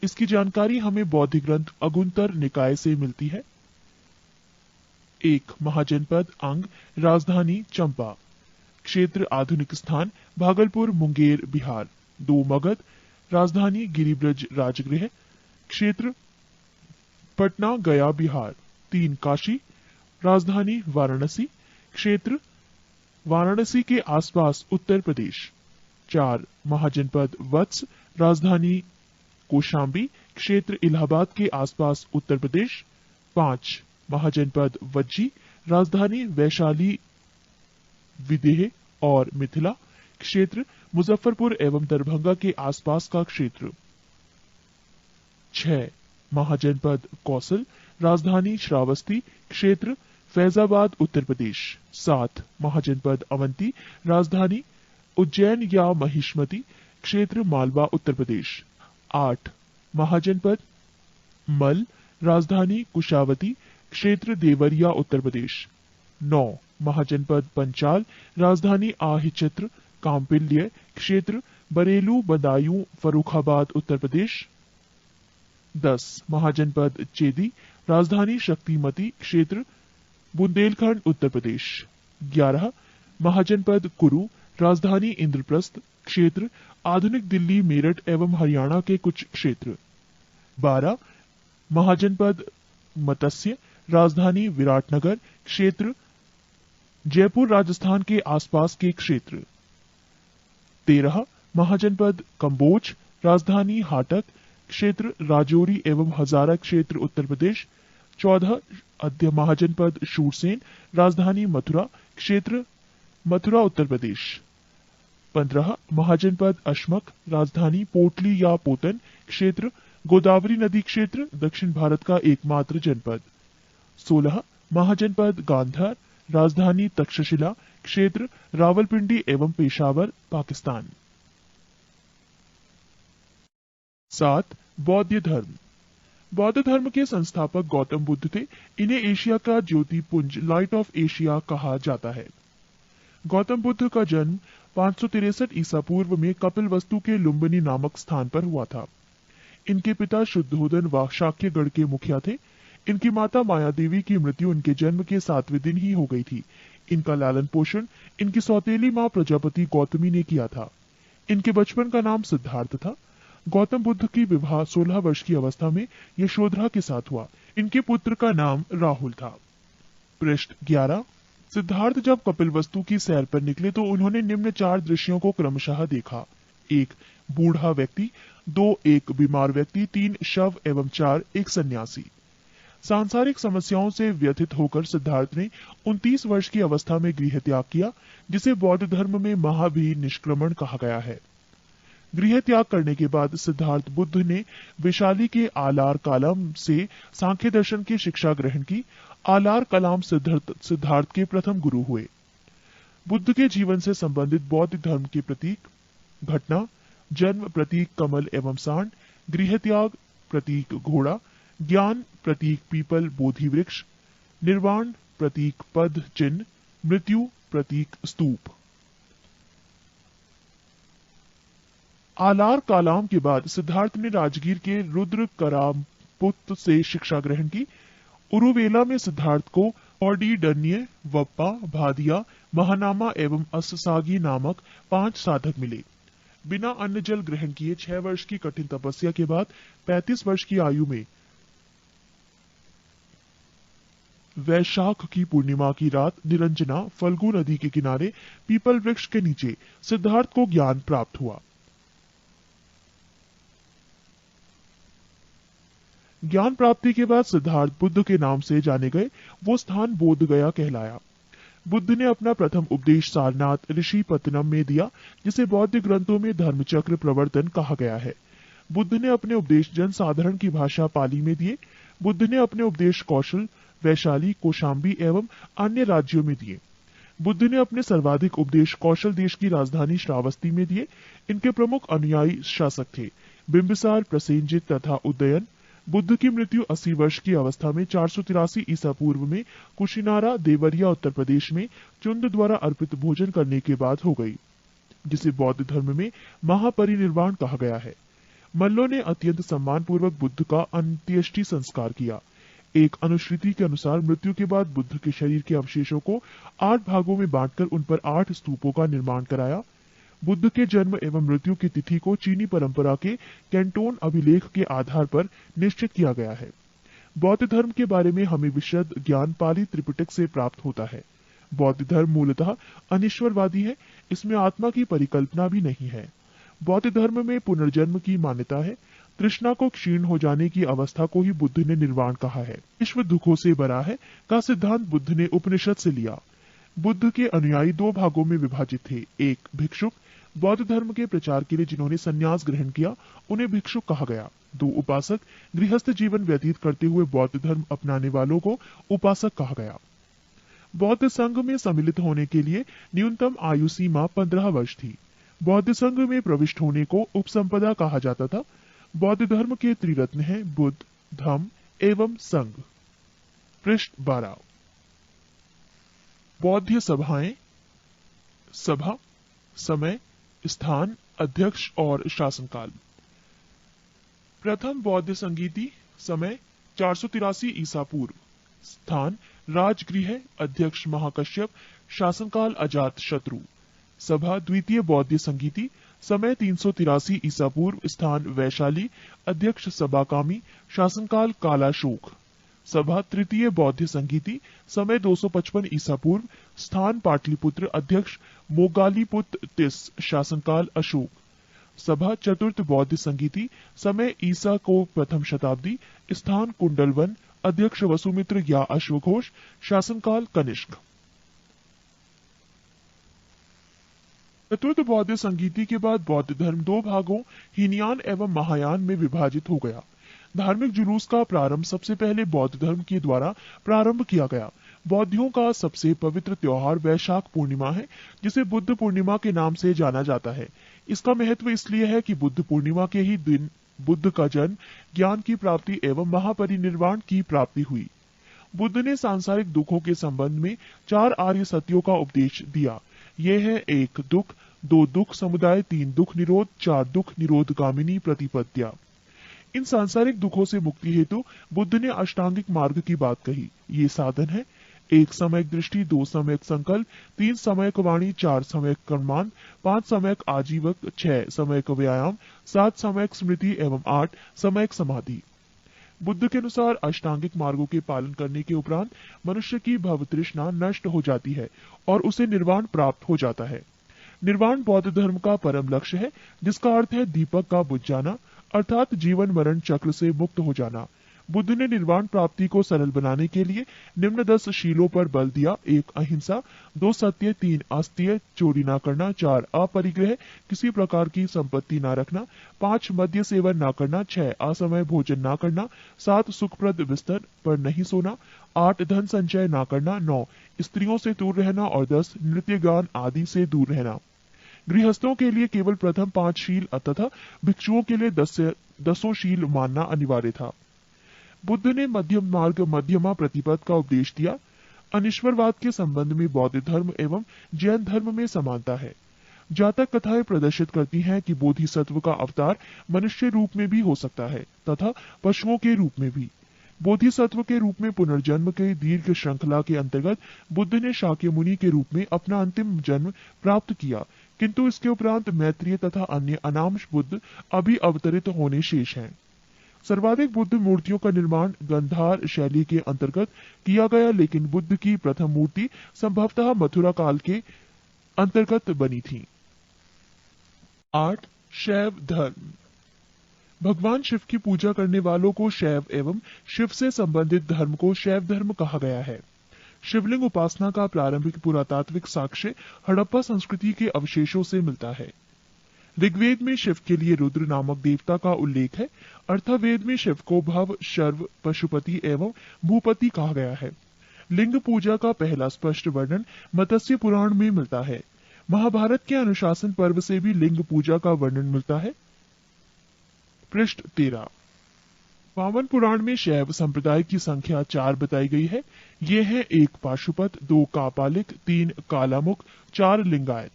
इसकी जानकारी हमें बौद्ध ग्रंथ अगुंतर निकाय से मिलती है। 1 महाजनपद अंग, राजधानी चंपा। क्षेत्र आधुनिक स्थान भागलपुर, मुंगेर, बिहार। 2 मगध, राजधानी गिरिब्रज राजगृह। क्षेत्र पटना, गया, बिहार। 3 काशी, राजधानी वाराणसी। क्षेत्र वाराणसी के आसपास उत्तर प्रदेश। 4 महाजनपद वत्स, राजधानी कौशाम्बी। क्षेत्र इलाहाबाद के आसपास उत्तर प्रदेश। 5 महाजनपद वज्जी, राजधानी वैशाली, विदेह और मिथिला। क्षेत्र मुजफ्फरपुर एवं दरभंगा के आसपास का क्षेत्र। 6 महाजनपद कौसल, राजधानी श्रावस्ती। क्षेत्र फैजाबाद उत्तर प्रदेश। 7 महाजनपद अवंती, राजधानी उज्जैन या महिष्मती, क्षेत्र मालवा उत्तर प्रदेश। 8 महाजनपद मल, राजधानी कुशावती, क्षेत्र देवरिया उत्तर प्रदेश। 9 महाजनपद पंचाल, राजधानी आहिचित्र कांपिल्य, क्षेत्र बरेलू बदायूं फर्रुखाबाद उत्तर प्रदेश। 10 महाजनपद चेदी, राजधानी शक्तिमती, क्षेत्र बुंदेलखंड उत्तर प्रदेश। 11 महाजनपद कुरु, राजधानी इंद्रप्रस्थ, क्षेत्र आधुनिक दिल्ली मेरठ एवं हरियाणा के कुछ क्षेत्र। 12 महाजनपद मत्स्य, राजधानी विराटनगर, क्षेत्र जयपुर राजस्थान के आसपास के क्षेत्र। 13 महाजनपद कंबोज, राजधानी हाटक, क्षेत्र राजौरी एवं हजारा, क्षेत्र उत्तर प्रदेश। 14 अद्य महाजनपद शूरसेन, राजधानी मथुरा, क्षेत्र मथुरा उत्तर प्रदेश। 15 महाजनपद अशमक, राजधानी पोटली या पोतन, क्षेत्र गोदावरी नदी, क्षेत्र दक्षिण भारत का एकमात्र जनपद। 16 महाजनपद गांधार, राजधानी तक्षशिला, क्षेत्र रावलपिंडी एवं पेशावर, पाकिस्तान। 7 बौद्ध धर्म। बौद्ध धर्म के संस्थापक गौतम बुद्ध थे। इन्हें एशिया का ज्योतिपुंज, लाइट ऑफ एशिया कहा जाता है। गौतम बुद्ध का जन्म 563 ईसा पूर्व में कपिलवस्तु के लुम्बिनी नामक स्थान पर हुआ था। इनके पिता शुद्धोदन व शाक्यगढ़ के मुखिया थे। इनकी माता माया देवी की मृत्यु इनके जन्म के 7वें दिन ही हो गई थी। इनका लालन पोषण इनकी सौतेली मां प्रजापति गौतमी ने किया था। इनके बचपन का नाम सिद्धार्थ था। गौतम बुद्ध की विवाह 16 वर्ष की अवस्था में यशोधरा के साथ हुआ। इनके पुत्र का नाम राहुल था। पृष्ठ 11। सिद्धार्थ जब कपिलवस्तु की सैर पर निकले तो उन्होंने निम्न 4 दृश्यों को क्रमशः देखा। 1 बूढ़ा व्यक्ति, 2 एक बीमार व्यक्ति, 3 शव एवं 4 एक सन्यासी। सांसारिक समस्याओं से व्यथित होकर सिद्धार्थ ने 29 वर्ष की अवस्था में गृह त्याग किया, जिसे बौद्ध धर्म में महाभिनिष्क्रमण कहा गया है। गृह त्याग करने के बाद सिद्धार्थ बुद्ध ने वैशाली के आलार कालाम से सांख्य दर्शन की शिक्षा ग्रहण की। आलार कलाम सिद्धार्थ के प्रथम गुरु हुए। बुद्ध के जीवन से संबंधित बौद्ध धर्म के प्रतीक: घटना, जन्म प्रतीक कमल एवं सांड, गृह त्याग प्रतीक घोड़ा, ज्ञान प्रतीक पीपल बोधि वृक्ष, निर्वाण प्रतीक पद चिन्ह, मृत्यु प्रतीक स्तूप। आलार कालाम के बाद सिद्धार्थ ने राजगीर के रुद्र करामपुत से शिक्षा ग्रहण की। उरुवेला में सिद्धार्थ को औडीडन्य, वप्पा, भादिया, महानामा एवं अस्सागी नामक 5 साधक मिले। बिना अन्न जल ग्रहण किए 6 वर्ष की कठिन तपस्या के बाद 35 वर्ष की आयु में वैशाख की पूर्णिमा की रात निरंजना फल्गु नदी के किनारे पीपल वृक्ष के नीचे सिद्धार्थ को ज्ञान प्राप्त हुआ। ज्ञान प्राप्ति के बाद सिद्धार्थ बुद्ध के नाम से जाने गए। वो स्थान बोध गया कहलाया। बुद्ध ने अपना प्रथम उपदेश सारनाथ ऋषि पत्तनम में दिया, जिसे बौद्ध ग्रंथों में धर्मचक्र प्रवर्तन कहा गया है। बुद्ध ने अपने उपदेश जन साधारण की भाषा पाली में दिए। बुद्ध ने अपने उपदेश कौशल, वैशाली, कौशाम्बी एवं अन्य राज्यों में दिए। बुद्ध ने अपने सर्वाधिक उपदेश कौशल देश की राजधानी श्रावस्ती में दिए। इनके प्रमुख अनुयायी शासक थे बिंबिसार, प्रसेनजित तथा उदयन। बुद्ध की मृत्यु 80 वर्ष की अवस्था में 483 ईसा पूर्व में कुशिनारा, देवरिया, उत्तर प्रदेश में चुंद द्वारा अर्पित भोजन करने के बाद हो गई, जिसे बौद्ध धर्म में महापरिनिर्वाण कहा गया है। मल्लों ने अत्यंत सम्मानपूर्वक बुद्ध का अंत्येष्टि संस्कार किया। एक अनुश्रुति के अनुसार मृत्यु के बाद बुद्ध के शरीर के अवशेषों को 8 भागों में बांटकर उन पर 8 स्तूपों का निर्माण कराया। बुद्ध के जन्म एवं मृत्यु की तिथि को चीनी परंपरा के कैंटोन अभिलेख के आधार पर निश्चित किया गया है। बौद्ध धर्म के बारे में हमें विशद ज्ञान पाली त्रिपिटक से प्राप्त होता है। बौद्ध धर्म मूलतः अनिश्वरवादी है। इसमें आत्मा की परिकल्पना भी नहीं है। बौद्ध धर्म में पुनर्जन्म की मान्यता है। तृष्णा को क्षीण हो जाने की अवस्था को ही बुद्ध ने निर्वाण कहा है। विश्व दुखों से बरा है का सिद्धांत बुद्ध ने उपनिषद से लिया। बुद्ध के अनुयायी 2 भागों में विभाजित थे। एक भिक्षुक, बौद्ध धर्म के प्रचार के लिए जिन्होंने संन्यास ग्रहण किया उन्हें भिक्षुक कहा गया। 2 उपासक, गृहस्थ जीवन व्यतीत करते हुए बौद्ध धर्म अपनाने वालों को उपासक कहा गया। बौद्ध संघ में सम्मिलित होने के लिए न्यूनतम आयु सीमा 15 वर्ष थी। बौद्ध संघ में प्रविष्ट होने को उपसंपदा कहा जाता था। बौद्ध धर्म के त्रिरत्न हैं बुद्ध, धम्म एवं संघ। पृष्ठ 12। बौद्ध सभाएं, सभा, समय, स्थान, अध्यक्ष और शासनकाल। प्रथम बौद्ध संगीति, समय 483 ईसा पूर्व, स्थान राजगृह, अध्यक्ष महाकश्यप, शासनकाल अजात शत्रु। सभा द्वितीय बौद्ध संगीति, समय 383 ईसा पूर्व, स्थान वैशाली, अध्यक्ष सभाकामी, शासनकाल कालाशोक। सभा तृतीय बौद्ध संगीति, समय 255 ईसा पूर्व, स्थान पाटलिपुत्र, अध्यक्ष मोगालीपुत्र तिस, शासनकाल अशोक। सभा चतुर्थ बौद्ध संगीति, समय ईसा को प्रथम शताब्दी, स्थान कुंडलवन, अध्यक्ष वसुमित्र या अश्वघोष, शासनकाल कनिष्क। चतुर्थ बौद्ध संगीति के बाद बौद्ध धर्म दो भागों हीनयान एवं महायान में विभाजित हो गया। धार्मिक जुलूस का प्रारंभ सबसे पहले बौद्ध धर्म के द्वारा प्रारंभ किया गया। बौद्धियों का सबसे पवित्र त्योहार वैशाख पूर्णिमा है, जिसे बुद्ध पूर्णिमा के नाम से जाना जाता है। इसका महत्व इसलिए है कि बुद्ध पूर्णिमा के ही दिन बुद्ध का जन्म, ज्ञान की प्राप्ति एवं महापरिनिर्वाण की प्राप्ति हुई। बुद्ध ने सांसारिक दुखों के संबंध में 4 आर्य सत्यों का उपदेश दिया। ये है 1 दुख, 2 दुख समुदाय, 3 दुख निरोध, 4 दुख निरोधगामिनी प्रतिपद्या। इन सांसारिक दुखों से मुक्ति हेतु बुद्ध ने अष्टांगिक मार्ग की बात कही। ये साधन है 1 समयक दृष्टि, 2 समयक संकल्प, 3 समयक वाणी, 4 समयक कर्मांत, 5 समयक आजीवक, 6 समयक व्यायाम, 7 समयक स्मृति एवं 8 समयक समाधि। बुद्ध के अनुसार अष्टांगिक मार्गों के पालन करने के उपरांत मनुष्य की भव तृष्णा नष्ट हो जाती है और उसे निर्वाण प्राप्त हो जाता है। निर्वाण बौद्ध धर्म का परम लक्ष्य है, जिसका अर्थ है दीपक का बुझ जाना, अर्थात जीवन मरण चक्र से मुक्त हो जाना। बुद्ध ने निर्वाण प्राप्ति को सरल बनाने के लिए निम्न 10 शीलों पर बल दिया। 1 अहिंसा, 2 सत्य, 3 अस्तेय, चोरी न करना, 4 अपरिग्रह, किसी प्रकार की संपत्ति न रखना, 5 मद्य सेवन न करना, 6 असमय भोजन न करना, 7 सुखप्रद बिस्तर पर नहीं सोना, 8 धन संचय न करना, 9 स्त्रियों से दूर रहना और 10 नृत्य गान आदि से दूर रहना। गृहस्थों के लिए केवल प्रथम 5 शील तथा भिक्षुओं के लिए 10 शील मानना अनिवार्य था। बुद्ध ने मध्यम मार्ग मध्यमा प्रतिपद का उपदेश दिया। अनिश्वरवाद के संबंध में बौद्ध धर्म एवं जैन धर्म में समानता है। जातक कथाएं प्रदर्शित करती हैं कि बोधिसत्व का अवतार मनुष्य रूप में भी हो सकता है तथा पशुओं के रूप में भी। बोधिसत्व के रूप में पुनर्जन्म के दीर्घ श्रृंखला के अंतर्गत बुद्ध ने शाक्य मुनि के रूप में अपना अंतिम जन्म प्राप्त किया, किंतु इसके उपरांत मैत्रेय तथा अन्य अनामश बुद्ध अभी अवतरित होने शेष हैं। सर्वाधिक बुद्ध मूर्तियों का निर्माण गंधार शैली के अंतर्गत किया गया, लेकिन बुद्ध की प्रथम मूर्ति संभवतः मथुरा काल के अंतर्गत बनी थी। 8 शैव धर्म। भगवान शिव की पूजा करने वालों को शैव एवं शिव से संबंधित धर्म को शैव धर्म कहा गया है। शिवलिंग उपासना का प्रारंभिक पुरातात्विक साक्ष्य हड़प्पा संस्कृति के अवशेषों से मिलता है। ऋग्वेद में शिव के लिए रुद्र नामक देवता का उल्लेख है। अर्थवेद में शिव को भव, शर्व, पशुपति एवं भूपति कहा गया है। लिंग पूजा का पहला स्पष्ट वर्णन मत्स्य पुराण में मिलता है। महाभारत के अनुशासन पर्व से भी लिंग पूजा का वर्णन मिलता है। पृष्ठ 13। वामन पुराण में शैव संप्रदाय की संख्या 4 बताई गई है। ये हैं 1 पाशुपत, 2 कापालिक, 3 कालामुख, 4 लिंगायत।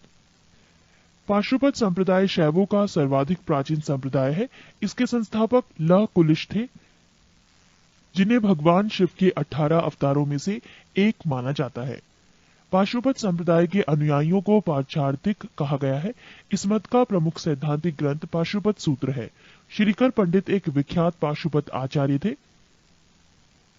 पाशुपत संप्रदाय शैवों का सर्वाधिक प्राचीन संप्रदाय है। इसके संस्थापक लह कुलिश थे, जिन्हें भगवान शिव के 18 अवतारों में से एक माना जाता है। पाशुपत संप्रदाय के अनुयायियों को पाशार्थिक कहा गया है। इस मत का प्रमुख सैद्धांतिक ग्रंथ पाशुपत सूत्र है। श्रीकर पंडित एक विख्यात पाशुपत आचार्य थे।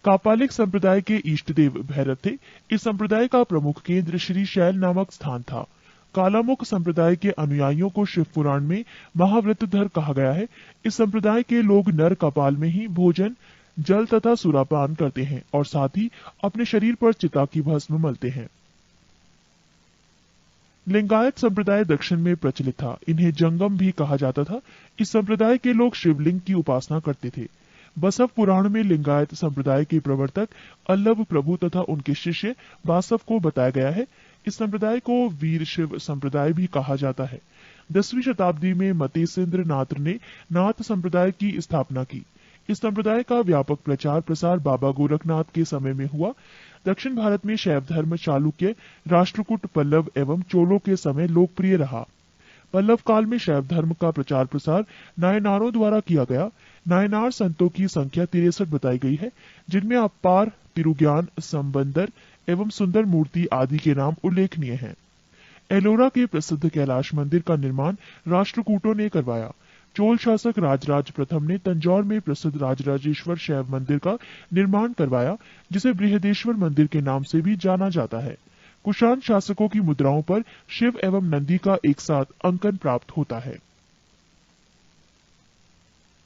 कापालिक संप्रदाय के इष्टदेव भैरव थे। इस संप्रदाय का प्रमुख केंद्र श्री शैल नामक स्थान था। कालामुख संप्रदाय के अनुयायियों को शिव पुराण में महाव्रतधर कहा गया है। इस संप्रदाय के लोग नर कपाल में ही भोजन, जल तथा सुरापान करते हैं और साथ ही अपने शरीर पर चिता की भस्म मलते हैं। लिंगायत संप्रदाय दक्षिण में प्रचलित था। इन्हें जंगम भी कहा जाता था। इस संप्रदाय के लोग शिवलिंग की उपासना करते थे। बसव पुराण में लिंगायत संप्रदाय के प्रवर्तक अल्लभ प्रभु तथा उनके शिष्य बासव को बताया गया है। इस संप्रदाय को वीर शिव संप्रदाय भी कहा जाता है। 10वीं शताब्दी में मतेसेंद्र नाथ ने नाथ संप्रदाय की स्थापना की। इस संप्रदाय का व्यापक प्रचार प्रसार बाबा गोरखनाथ के समय में हुआ। दक्षिण भारत में शैव धर्म चालुक्य, राष्ट्रकूट, पल्लव एवं चोलों के समय लोकप्रिय रहा। पल्लव काल में शैव धर्म का प्रचार प्रसार नायनारों द्वारा किया गया। नायनार संतों की संख्या 63 बताई गई है, जिनमें अपार, तिरुज्ञान, संबंदर एवं सुंदर मूर्ति आदि के नाम उल्लेखनीय हैं। एलोरा के प्रसिद्ध कैलाश मंदिर का निर्माण राष्ट्रकूटों ने करवाया। चोल शासक राजराज प्रथम ने तंजौर में प्रसिद्ध राजराजेश्वर शैव मंदिर का निर्माण करवाया, जिसे बृहदेश्वर मंदिर के नाम से भी जाना जाता है। कुषाण शासकों की मुद्राओं पर शिव एवं नंदी का एक साथ अंकन प्राप्त होता है।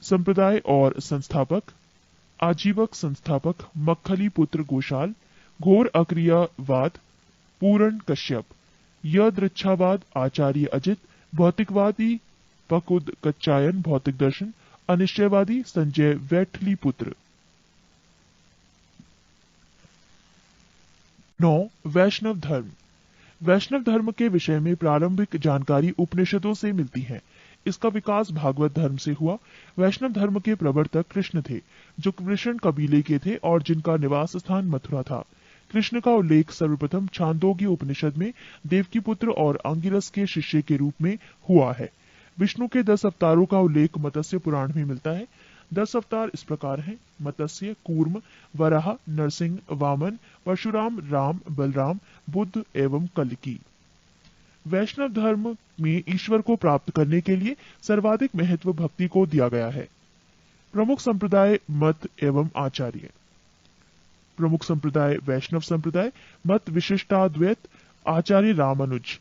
संप्रदाय और संस्थापक। आजीवक संस्थापक मक्खली पुत्र गोशाल, घोर अक्रियावाद पूरण कश्यप, यदृच्छावाद आचार्य अजित, भौतिकवादी पकुद कच्चायन भौतिक दर्शन, अनिश्चयवादी संजय वैठली पुत्र। 9. वैष्णव धर्म। वैष्णव धर्म के विषय में प्रारंभिक जानकारी उपनिषदों से मिलती है। इसका विकास भागवत धर्म से हुआ। वैष्णव धर्म के प्रवर्तक कृष्ण थे, जो कृष्ण कबीले के थे और जिनका निवास स्थान मथुरा था। कृष्ण का उल्लेख सर्वप्रथम छांदोग्य उपनिषद में देवकीपुत्र और अंगिरस के शिष्य के रूप में हुआ है। विष्णु के 10 अवतारों का उल्लेख मत्स्य पुराण में मिलता है। 10 अवतार इस प्रकार हैं: मत्स्य, कूर्म, वराह, नरसिंह, वामन, परशुराम, राम, बलराम, बुद्ध एवं कल्की। वैष्णव धर्म में ईश्वर को प्राप्त करने के लिए सर्वाधिक महत्व भक्ति को दिया गया है। प्रमुख संप्रदाय, मत एवं आचार्य। प्रमुख संप्रदाय वैष्णव संप्रदाय, मत विशिष्टाद्वैत, आचार्य रामानुज।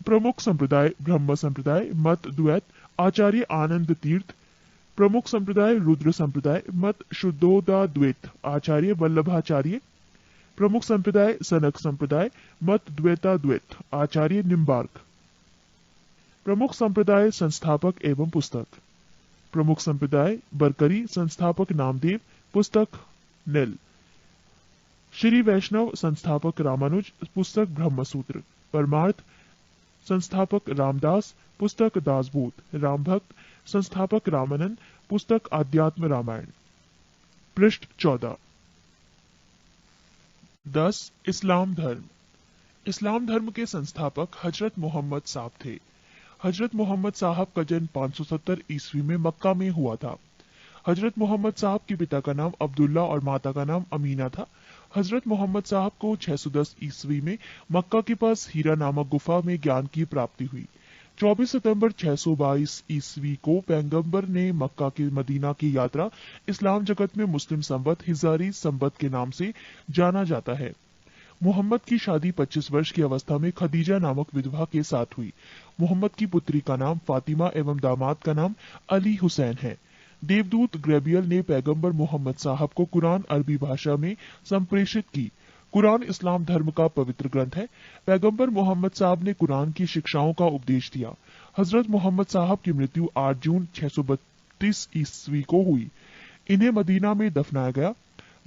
प्रमुख संप्रदाय ब्रह्म संप्रदाय, मत द्वैत, आचार्य आनंद तीर्थ। प्रमुख संप्रदाय रुद्र संप्रदाय, मत शुद्धोदाद्वैत, आचार्य वल्लभाचार्य। प्रमुख संप्रदाय सनक संप्रदाय, मत द्वैताद्वैत, आचार्य निम्बार्क। प्रमुख संप्रदाय संस्थापक एवं पुस्तक। प्रमुख संप्रदाय बरकरी, संस्थापक नामदेव, पुस्तक नेल। श्री वैष्णव संस्थापक रामानुज, पुस्तक ब्रह्मसूत्र। परमार्थ संस्थापक रामदास, पुस्तक दासबोध। रामभक्त संस्थापक रामानंद, पुस्तक आध्यात्म रामायण। पृष्ठ 14। 10. इस्लाम धर्म। इस्लाम धर्म के संस्थापक हजरत मोहम्मद साहब थे। हजरत मोहम्मद साहब का जन्म 570 ईस्वी में मक्का में हुआ था। हजरत मोहम्मद साहब के पिता का नाम अब्दुल्ला और माता का नाम अमीना था। हजरत मोहम्मद साहब को 610 ईस्वी में मक्का के पास हीरा नामक गुफा में ज्ञान की प्राप्ति हुई। 24 सितंबर 622 ईस्वी को पैगंबर ने मक्का के मदीना की यात्रा इस्लाम जगत में मुस्लिम संवत हिजारी संवत के नाम से जाना जाता है। मोहम्मद की शादी 25 वर्ष की अवस्था में खदीजा नामक विधवा के साथ हुई। मोहम्मद की पुत्री का नाम फातिमा एवं दामाद का नाम अली हुसैन है। देवदूत ग्रेबियल ने पैगंबर मोहम्मद साहब को कुरान अरबी भाषा में संप्रेषित की। कुरान इस्लाम धर्म का पवित्र ग्रंथ है। पैगंबर मोहम्मद साहब ने कुरान की शिक्षाओं का उपदेश दिया। हजरत मोहम्मद साहब की मृत्यु 8 जून 632 ईस्वी को हुई। इन्हें मदीना में दफनाया गया।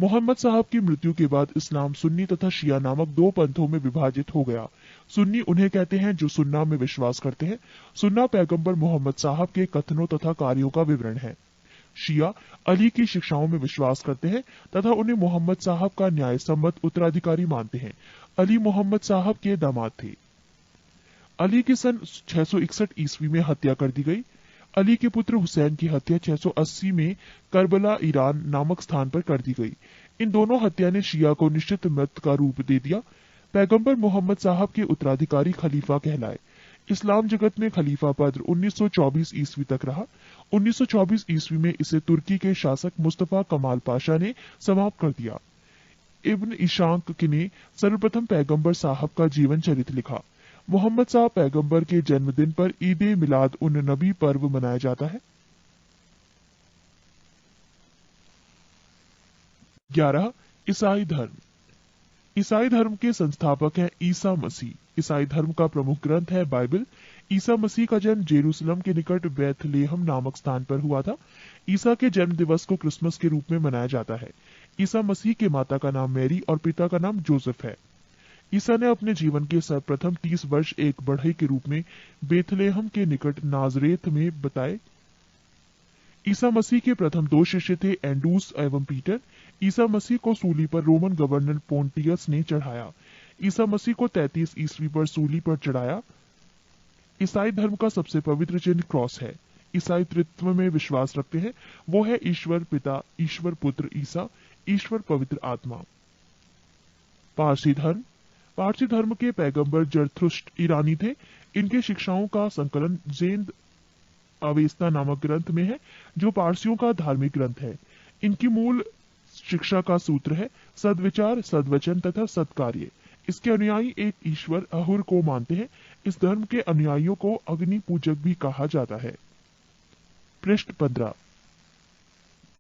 मोहम्मद साहब की मृत्यु के बाद इस्लाम सुन्नी तथा शिया नामक 2 पंथों में विभाजित हो गया। सुन्नी उन्हें कहते हैं जो सुन्ना में विश्वास करते हैं। सुन्ना पैगंबर मोहम्मद साहब के कथनों तथा कार्यों का विवरण है। शिया अली की शिक्षाओं में विश्वास करते हैं तथा उन्हें मोहम्मद साहब का न्याय सम्मत उत्तराधिकारी मानते हैं। अली मोहम्मद साहब के दामाद थे। अली की सन 661 ईस्वी में हत्या कर दी गई। अली के पुत्र हुसैन की हत्या 680 में करबला ईरान नामक स्थान पर कर दी गई। इन दोनों हत्या ने शिया को निश्चित मत का रूप दे दिया। पैगंबर मोहम्मद साहब के उत्तराधिकारी खलीफा कहलाए। इस्लाम जगत में खलीफा पद 1924 ईस्वी तक रहा। 1924 ईस्वी में इसे तुर्की के शासक मुस्तफा कमाल पाशा ने समाप्त कर दिया। इब्न इशाक ने सर्वप्रथम पैगंबर साहब का जीवन चरित्र लिखा। मोहम्मद साहब पैगंबर के जन्मदिन पर ईद मिलाद उन नबी पर्व मनाया जाता है। 11. ईसाई धर्म। ईसाई धर्म के संस्थापक हैं ईसा मसीह। ईसाई धर्म का प्रमुख ग्रंथ है बाइबल। ईसा मसीह का जन्म जेरूसलम के निकट बैथलेहम नामक स्थान पर हुआ था। ईसा के जन्म दिवस को क्रिसमस के रूप में मनाया जाता है। ईसा मसीह के माता का नाम मैरी और पिता का नाम जोसेफ है। ईसा ने अपने जीवन के सर्वप्रथम 30 वर्ष एक बढ़ई के रूप में बेथलेहम के निकट नाजरेथ में बताए। ईसा मसीह के प्रथम 2 शिष्य थे एंड्रूस एवं पीटर। ईसा मसीह को सूली पर रोमन गवर्नर पोंटियस ने चढ़ाया। ईसा मसीह को 33 ईस्वी पर सूली पर चढ़ाया। ईसाई धर्म का सबसे पवित्र चिन्ह क्रॉस है। ईसाई त्रित्व में विश्वास रखते हैं, वो है ईश्वर पिता, ईश्वर पुत्र ईसा, ईश्वर पवित्र आत्मा। पारसी धर्म। पारसी धर्म के पैगंबर जरथुष्ट्र ईरानी थे। इनके शिक्षाओं का संकलन ज़ेंद अवेस्ता नामक ग्रंथ में है, जो पारसियों का धार्मिक ग्रंथ है। इनकी मूल शिक्षा का सूत्र है सद्विचार, सद्वचन तथा सत्कार्य। इसके अनुयायी एक ईश्वर अहुर को मानते हैं। इस धर्म के अनुयायियों को अग्नि पूजक भी कहा जाता है। पृष्ठ 15।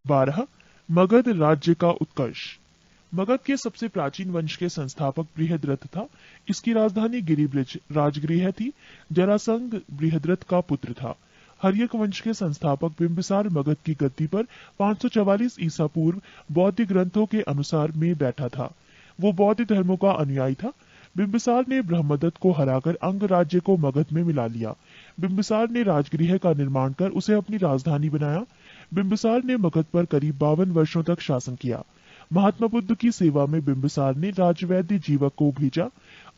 12 मगध राज्य का उत्कर्ष। मगध के सबसे प्राचीन वंश के संस्थापक बृहद्रथ था। इसकी राजधानी गिरिब्रिज राजगृह थी। जरासंध बृहद्रथ का पुत्र था। हर्यक वंश के संस्थापक बिंबिसार मगध की गद्दी पर 544 ईसा पूर्व बौद्ध ग्रंथों के अनुसार में बैठा था। वो बौद्ध धर्मों का अनुयायी था। बिंबिसार ने ब्रह्मदत्त को हराकर अंग राज्य को मगध में मिला लिया। बिंबिसार ने राजगृह का निर्माण कर उसे अपनी राजधानी बनाया। बिंबिसार ने मगध पर करीब 52 वर्षों तक शासन किया। महात्मा बुद्ध की सेवा में बिंबिसार ने राजवैद्य जीवक को भेजा।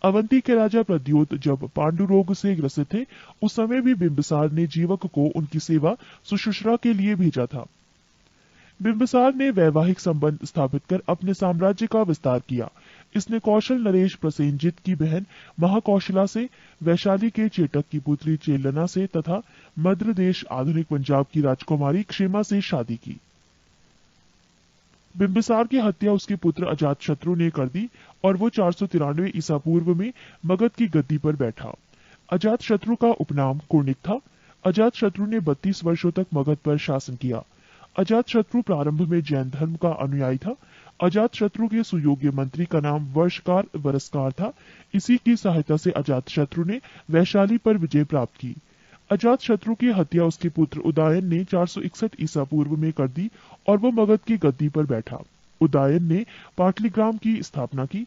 अवंती के राजा प्रद्योत जब पांडु रोग से ग्रसित थे, उस समय भी बिंबिसार ने जीवक को उनकी सेवा सुश्रूषा के लिए भेजा था। बिंबिसार ने वैवाहिक संबंध स्थापित कर अपने साम्राज्य का विस्तार किया। इसने कौशल नरेश प्रसेनजित की बहन महाकौशला से, वैशाली के चेटक की पुत्री चेलना से तथा मद्र देश आधुनिक पंजाब की राजकुमारी क्षेमा से शादी की। बिंबिसार की हत्या उसके पुत्र अजातशत्रु ने कर दी और वो 493 ईसा पूर्व में मगध की गद्दी पर बैठा। अजातशत्रु का उपनाम कुर्णिक था। अजातशत्रु ने 32 वर्षों तक मगध पर शासन किया। अजातशत्रु प्रारंभ में जैन धर्म का अनुयायी था। अजातशत्रु के सुयोग्य मंत्री का नाम वर्षकार वरसकार था। इसी की सहायता से अजातशत्रु ने वैशाली पर विजय प्राप्त की। अजातशत्रु की हत्या उसके पुत्र उदयन ने 461 ईसा पूर्व में कर दी और वो मगध की गद्दी पर बैठा। उदयन ने पाटलिग्राम की स्थापना की।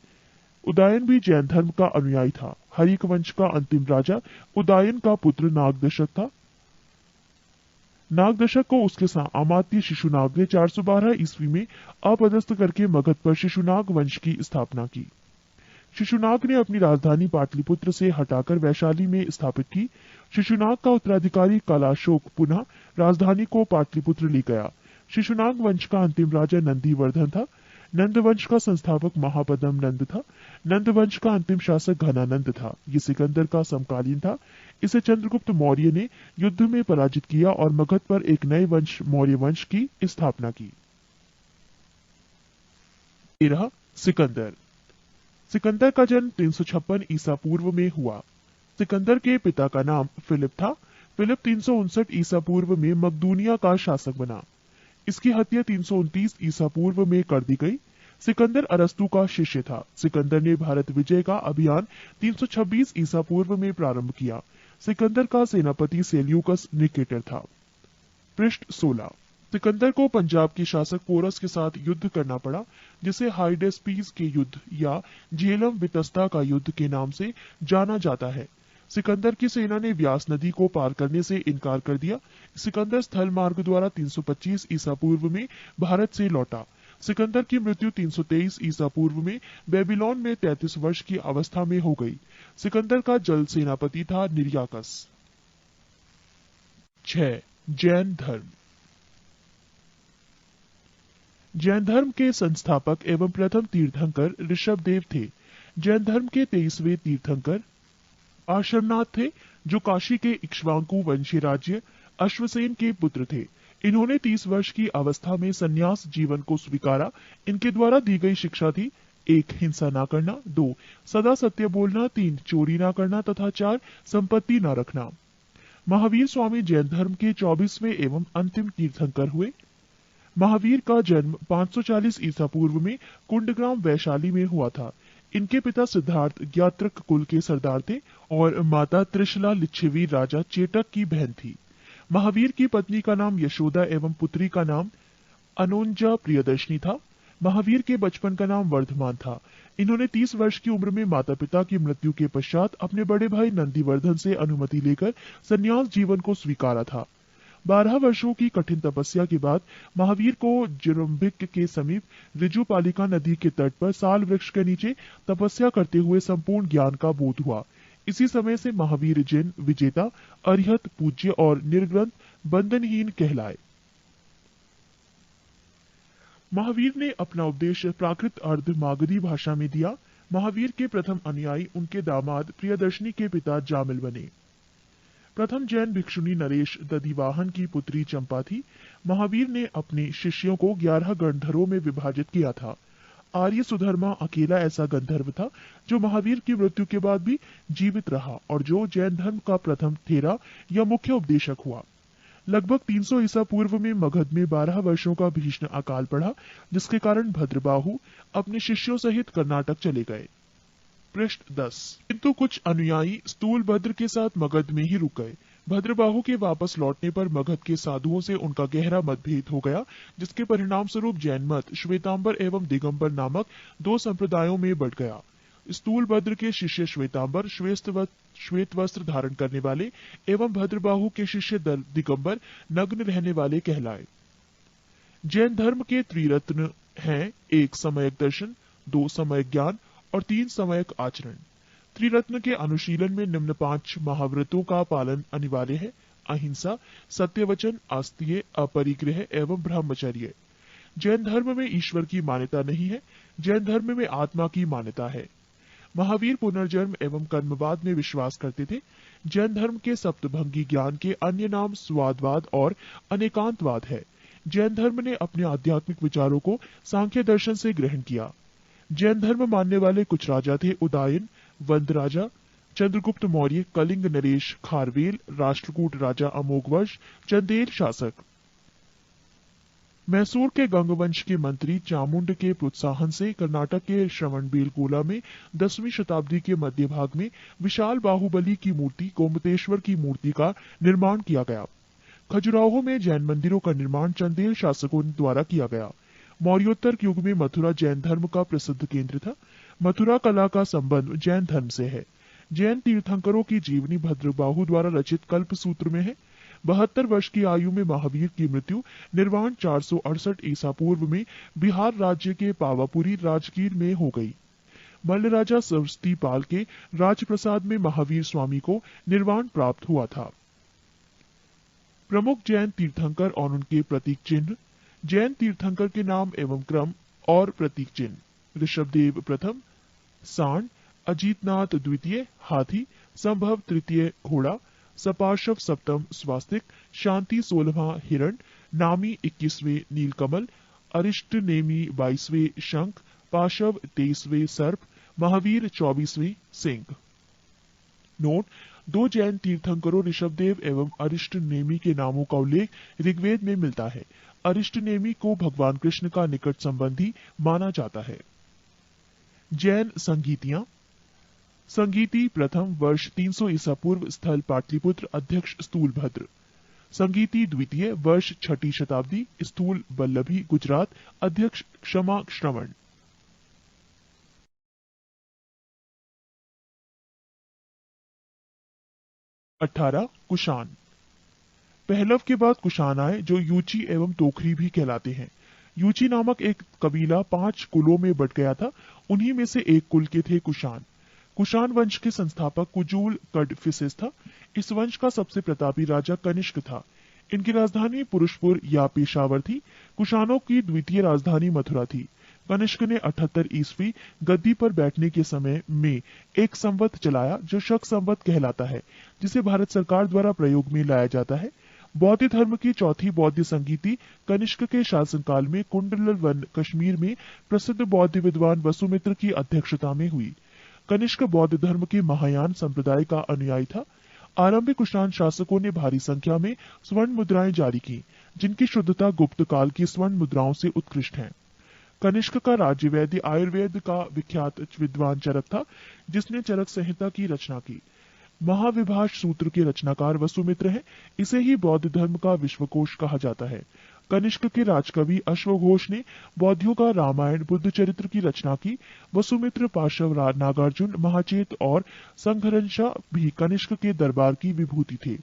उदयन भी जैन धर्म का अनुयायी था। हरिक वंश का अंतिम राजा उदयन का पुत्र नागदशक था। नागदशक को उसके अमात्य शिशुनाग ने 412 ईस्वी में अपदस्थ करके मगध पर शिशुनाग वंश की स्थापना की। शिशुनाग ने अपनी राजधानी पाटलिपुत्र से हटाकर वैशाली में स्थापित की। शिशुनाग का उत्तराधिकारी कलाशोक पुनः राजधानी को पाटलिपुत्र ले गया। शिशुनाग वंश का अंतिम राजा नंदीवर्धन था। नंद वंश का संस्थापक महापदम नंद था। नंद वंश का अंतिम शासक घनानंद था। ये सिकंदर का समकालीन था। इसे चंद्रगुप्त मौर्य ने युद्ध में पराजित किया और मगध पर एक नए वंश मौर्य वंश की स्थापना की। 13 सिकंदर। सिकंदर का जन्म 356 ईसा पूर्व में हुआ। सिकंदर के पिता का नाम फिलिप था। फिलिप 359 ईसा पूर्व में मकदूनिया का शासक बना। इसकी हत्या 329 ईसा पूर्व में कर दी गई। सिकंदर अरस्तु का शिष्य था। सिकंदर ने भारत विजय का अभियान 326 ईसा पूर्व में प्रारंभ किया। सिकंदर का सेनापति सेल्यूकस निकेटर था। पृष्ठ 16। सिकंदर को पंजाब के शासक पोरस के साथ युद्ध करना पड़ा, जिसे हाइडेस्पीस के युद्ध या झेलम वितस्ता का युद्ध के नाम से जाना जाता है। सिकंदर की सेना ने व्यास नदी को पार करने से इनकार कर दिया। सिकंदर स्थल मार्ग द्वारा 325 ईसा पूर्व में भारत से लौटा। सिकंदर की मृत्यु 323 ईसा पूर्व में बेबीलोन में 33 वर्ष की अवस्था में हो गई। सिकंदर का जल सेनापति था निर्याकस। 6 जैन धर्म। जैन धर्म के संस्थापक एवं प्रथम तीर्थंकर ऋषभदेव थे। जैन धर्म के 23वें तीर्थंकर आश्रमनाथ थे, जो काशी के इक्ष्वाकु वंशीय राज्य अश्वसेन के पुत्र थे। इन्होंने 30 वर्ष की अवस्था में संन्यास जीवन को स्वीकारा। इनके द्वारा दी गई शिक्षा थी 1 हिंसा ना करना, 2 सदा सत्य बोलना, 3 चोरी ना करना तथा 4 संपत्ति ना रखना। महावीर स्वामी जैन धर्म के 24वें एवं अंतिम तीर्थंकर हुए। महावीर का जन्म 540 ईसा पूर्व में कुंडग्राम वैशाली में हुआ था। इनके पिता सिद्धार्थ ज्ञात्रक कुल के सरदार थे और माता त्रिशला लिच्छवी राजा चेटक की बहन थी। महावीर की पत्नी का नाम यशोदा एवं पुत्री का नाम अनोंजा प्रियदर्शनी था। महावीर के बचपन का नाम वर्धमान था। इन्होंने 30 वर्ष की उम्र में माता पिता की मृत्यु के पश्चात अपने बड़े भाई नंदीवर्धन से अनुमति लेकर संन्यास जीवन को स्वीकारा था। 12 वर्षों की कठिन तपस्या के बाद महावीर को जुरम्बिक के समीप ऋजुपालिका नदी के तट पर साल वृक्ष के नीचे तपस्या करते हुए संपूर्ण ज्ञान का बोध हुआ। इसी समय से महावीर जिन विजेता, अरिहत, पूज्य और निर्ग्रंथ बंधनहीन कहलाए। महावीर ने अपना उपदेश प्राकृत अर्ध मागधी भाषा में दिया। महावीर के प्रथम अनुयायी उनके दामाद प्रियदर्शनी के पिता जामिल बने। प्रथम जैन भिक्षुनी नरेश दधिवाहन की पुत्री चंपा थी। महावीर ने अपने शिष्यों को 11 गंधर्वों में विभाजित किया था। आर्य सुधर्मा अकेला ऐसा गंधर्व था जो महावीर की मृत्यु के बाद भी जीवित रहा और जो जैन धर्म का प्रथम थेरा या मुख्य उपदेशक हुआ। लगभग 300 ईसा पूर्व में मगध में 12 वर्षों का भीषण अकाल पड़ा, जिसके कारण भद्रबाहु अपने शिष्यों सहित कर्नाटक चले गए। पृष्ठ 10। किंतु कुछ अनुयायी स्थूलभद्र के साथ मगध में ही रुक गए। भद्रबाहु के वापस लौटने पर मगध के साधुओं से उनका गहरा मतभेद हो गया, जिसके परिणाम स्वरूप जैन मत श्वेतांबर एवं दिगंबर नामक 2 संप्रदायों में बढ़ गया। स्थूलभद्र के शिष्य श्वेतांबर श्वेत वस्त्र धारण करने वाले एवं भद्रबाहु के शिष्य दिगंबर नग्न रहने वाले कहलाए। जैन धर्म के त्रिरत्न हैं 1 सम्यक दर्शन, 2 सम्यक ज्ञान और 3 सम्यक आचरण। त्रिरत्न के अनुशीलन में निम्न 5 महाव्रतों का पालन अनिवार्य है: अहिंसा, सत्यवचन, आस्तीय, अपरिग्रह एवं ब्रह्मचर्य। जैन धर्म में ईश्वर की मान्यता नहीं है, जैन धर्म में आत्मा की मान्यता है। महावीर पुनर्जन्म एवं कर्मवाद में विश्वास करते थे। जैन धर्म के सप्तभंगी ज्ञान के अन्य नाम स्वादवाद और अनेकांतवाद है। जैन धर्म ने अपने आध्यात्मिक विचारों को सांख्य दर्शन से ग्रहण किया। जैन धर्म मानने वाले कुछ राजा थे: उदायन, वंद राजा, चंद्रगुप्त मौर्य, कलिंग नरेश, खारवेल, राष्ट्रकूट राजा अमोघवर्ष, चंदेल शासक। मैसूर के गंगवंश के मंत्री चामुंड के प्रोत्साहन से कर्नाटक के श्रवणबेलगोला में 10वीं शताब्दी के मध्य भाग में विशाल बाहुबली की मूर्ति गोमतेश्वर की मूर्ति का निर्माण किया गया। खजुराहो में जैन मंदिरों का निर्माण चंदेल शासकों द्वारा किया गया। मौर्योत्तर युग में मथुरा जैन धर्म का प्रसिद्ध केंद्र था। मथुरा कला का संबंध जैन धर्म से है। जैन तीर्थंकरों की जीवनी भद्रबाहु द्वारा रचित कल्पसूत्र में है। 72 वर्ष की आयु में महावीर की मृत्यु निर्वाण 468 ईसा पूर्व में बिहार राज्य के पावापुरी राजगीर में हो गई। मल्ल राजा सरस्वतीपाल के राजप्रसाद में महावीर स्वामी को निर्वाण प्राप्त हुआ था। प्रमुख जैन तीर्थंकर और उनके प्रतीक चिन्ह। जैन तीर्थंकर के नाम एवं क्रम और प्रतीक चिन्ह: ऋषभदेव प्रथम सांड, अजीतनाथ द्वितीय हाथी, संभव तृतीय घोड़ा, सपार्शव सप्तम स्वास्तिक, शांति 16वां हिरण, नामी 21वें नीलकमल, अरिष्ट नेमी 22वें शंख, पाशव 23वें सर्प, महावीर 24वें सिंह। नोट: 2 जैन तीर्थंकरों ऋषभदेव एवं अरिष्ट नेमी के नामों का उल्लेख ऋग्वेद में मिलता है। अरिष्ट नेमी को भगवान कृष्ण का निकट संबंधी माना जाता है। जैन संगीतियां। संगीति प्रथम वर्ष 300 ईसा पूर्व, स्थल पाटलिपुत्र, अध्यक्ष स्थूलभद्र। संगीति द्वितीय वर्ष 6ठी शताब्दी, स्थूल बल्लभी गुजरात, अध्यक्ष क्षमा श्रवण। 18 कुषाण। पहलव के बाद कुषाण आए, जो यूची एवं तोखरी भी कहलाते हैं। यूची नामक एक कबीला 5 कुलों में बट गया था। उन्हीं में से एक कुल के थे कुषाण। कुषाण वंश के संस्थापक कुजूल कडफिसेस था। इस वंश का सबसे प्रतापी राजा कनिष्क था। इनकी राजधानी पुरुषपुर या पेशावर थी। कुषाणों की द्वितीय राजधानी मथुरा थी। कनिष्क ने 78 ईस्वी गद्दी पर बैठने के समय में एक संवत चलाया, जो शक संवत कहलाता है, जिसे भारत सरकार द्वारा प्रयोग में लाया जाता है। बौद्ध धर्म की चौथी बौद्ध संगीति कनिष्क के शासनकाल में कुंडल वन कश्मीर में प्रसिद्ध बौद्ध विद्वान वसुमित्र की अध्यक्षता में हुई। कनिष्क बौद्ध धर्म के महायान संप्रदाय का अनुयायी था। आरंभिक कुषाण शासकों ने भारी संख्या में स्वर्ण मुद्राएं जारी की, जिनकी शुद्धता गुप्त काल की स्वर्ण मुद्राओं से उत्कृष्ट है। कनिष्क का राज्य वैद्य आयुर्वेद का विख्यात विद्वान चरक था, जिसने चरक संहिता की रचना की। महाविभाष सूत्र के रचनाकार वसुमित्र हैं। इसे ही बौद्ध धर्म का विश्वकोश कहा जाता है। कनिष्क के राजकवि अश्वघोष ने बौद्धियों का रामायण बुद्ध चरित्र की रचना की। वसुमित्र, पाशव, नागार्जुन, महाचेत और संघर्षा भी कनिष्क के दरबार की विभूति थे।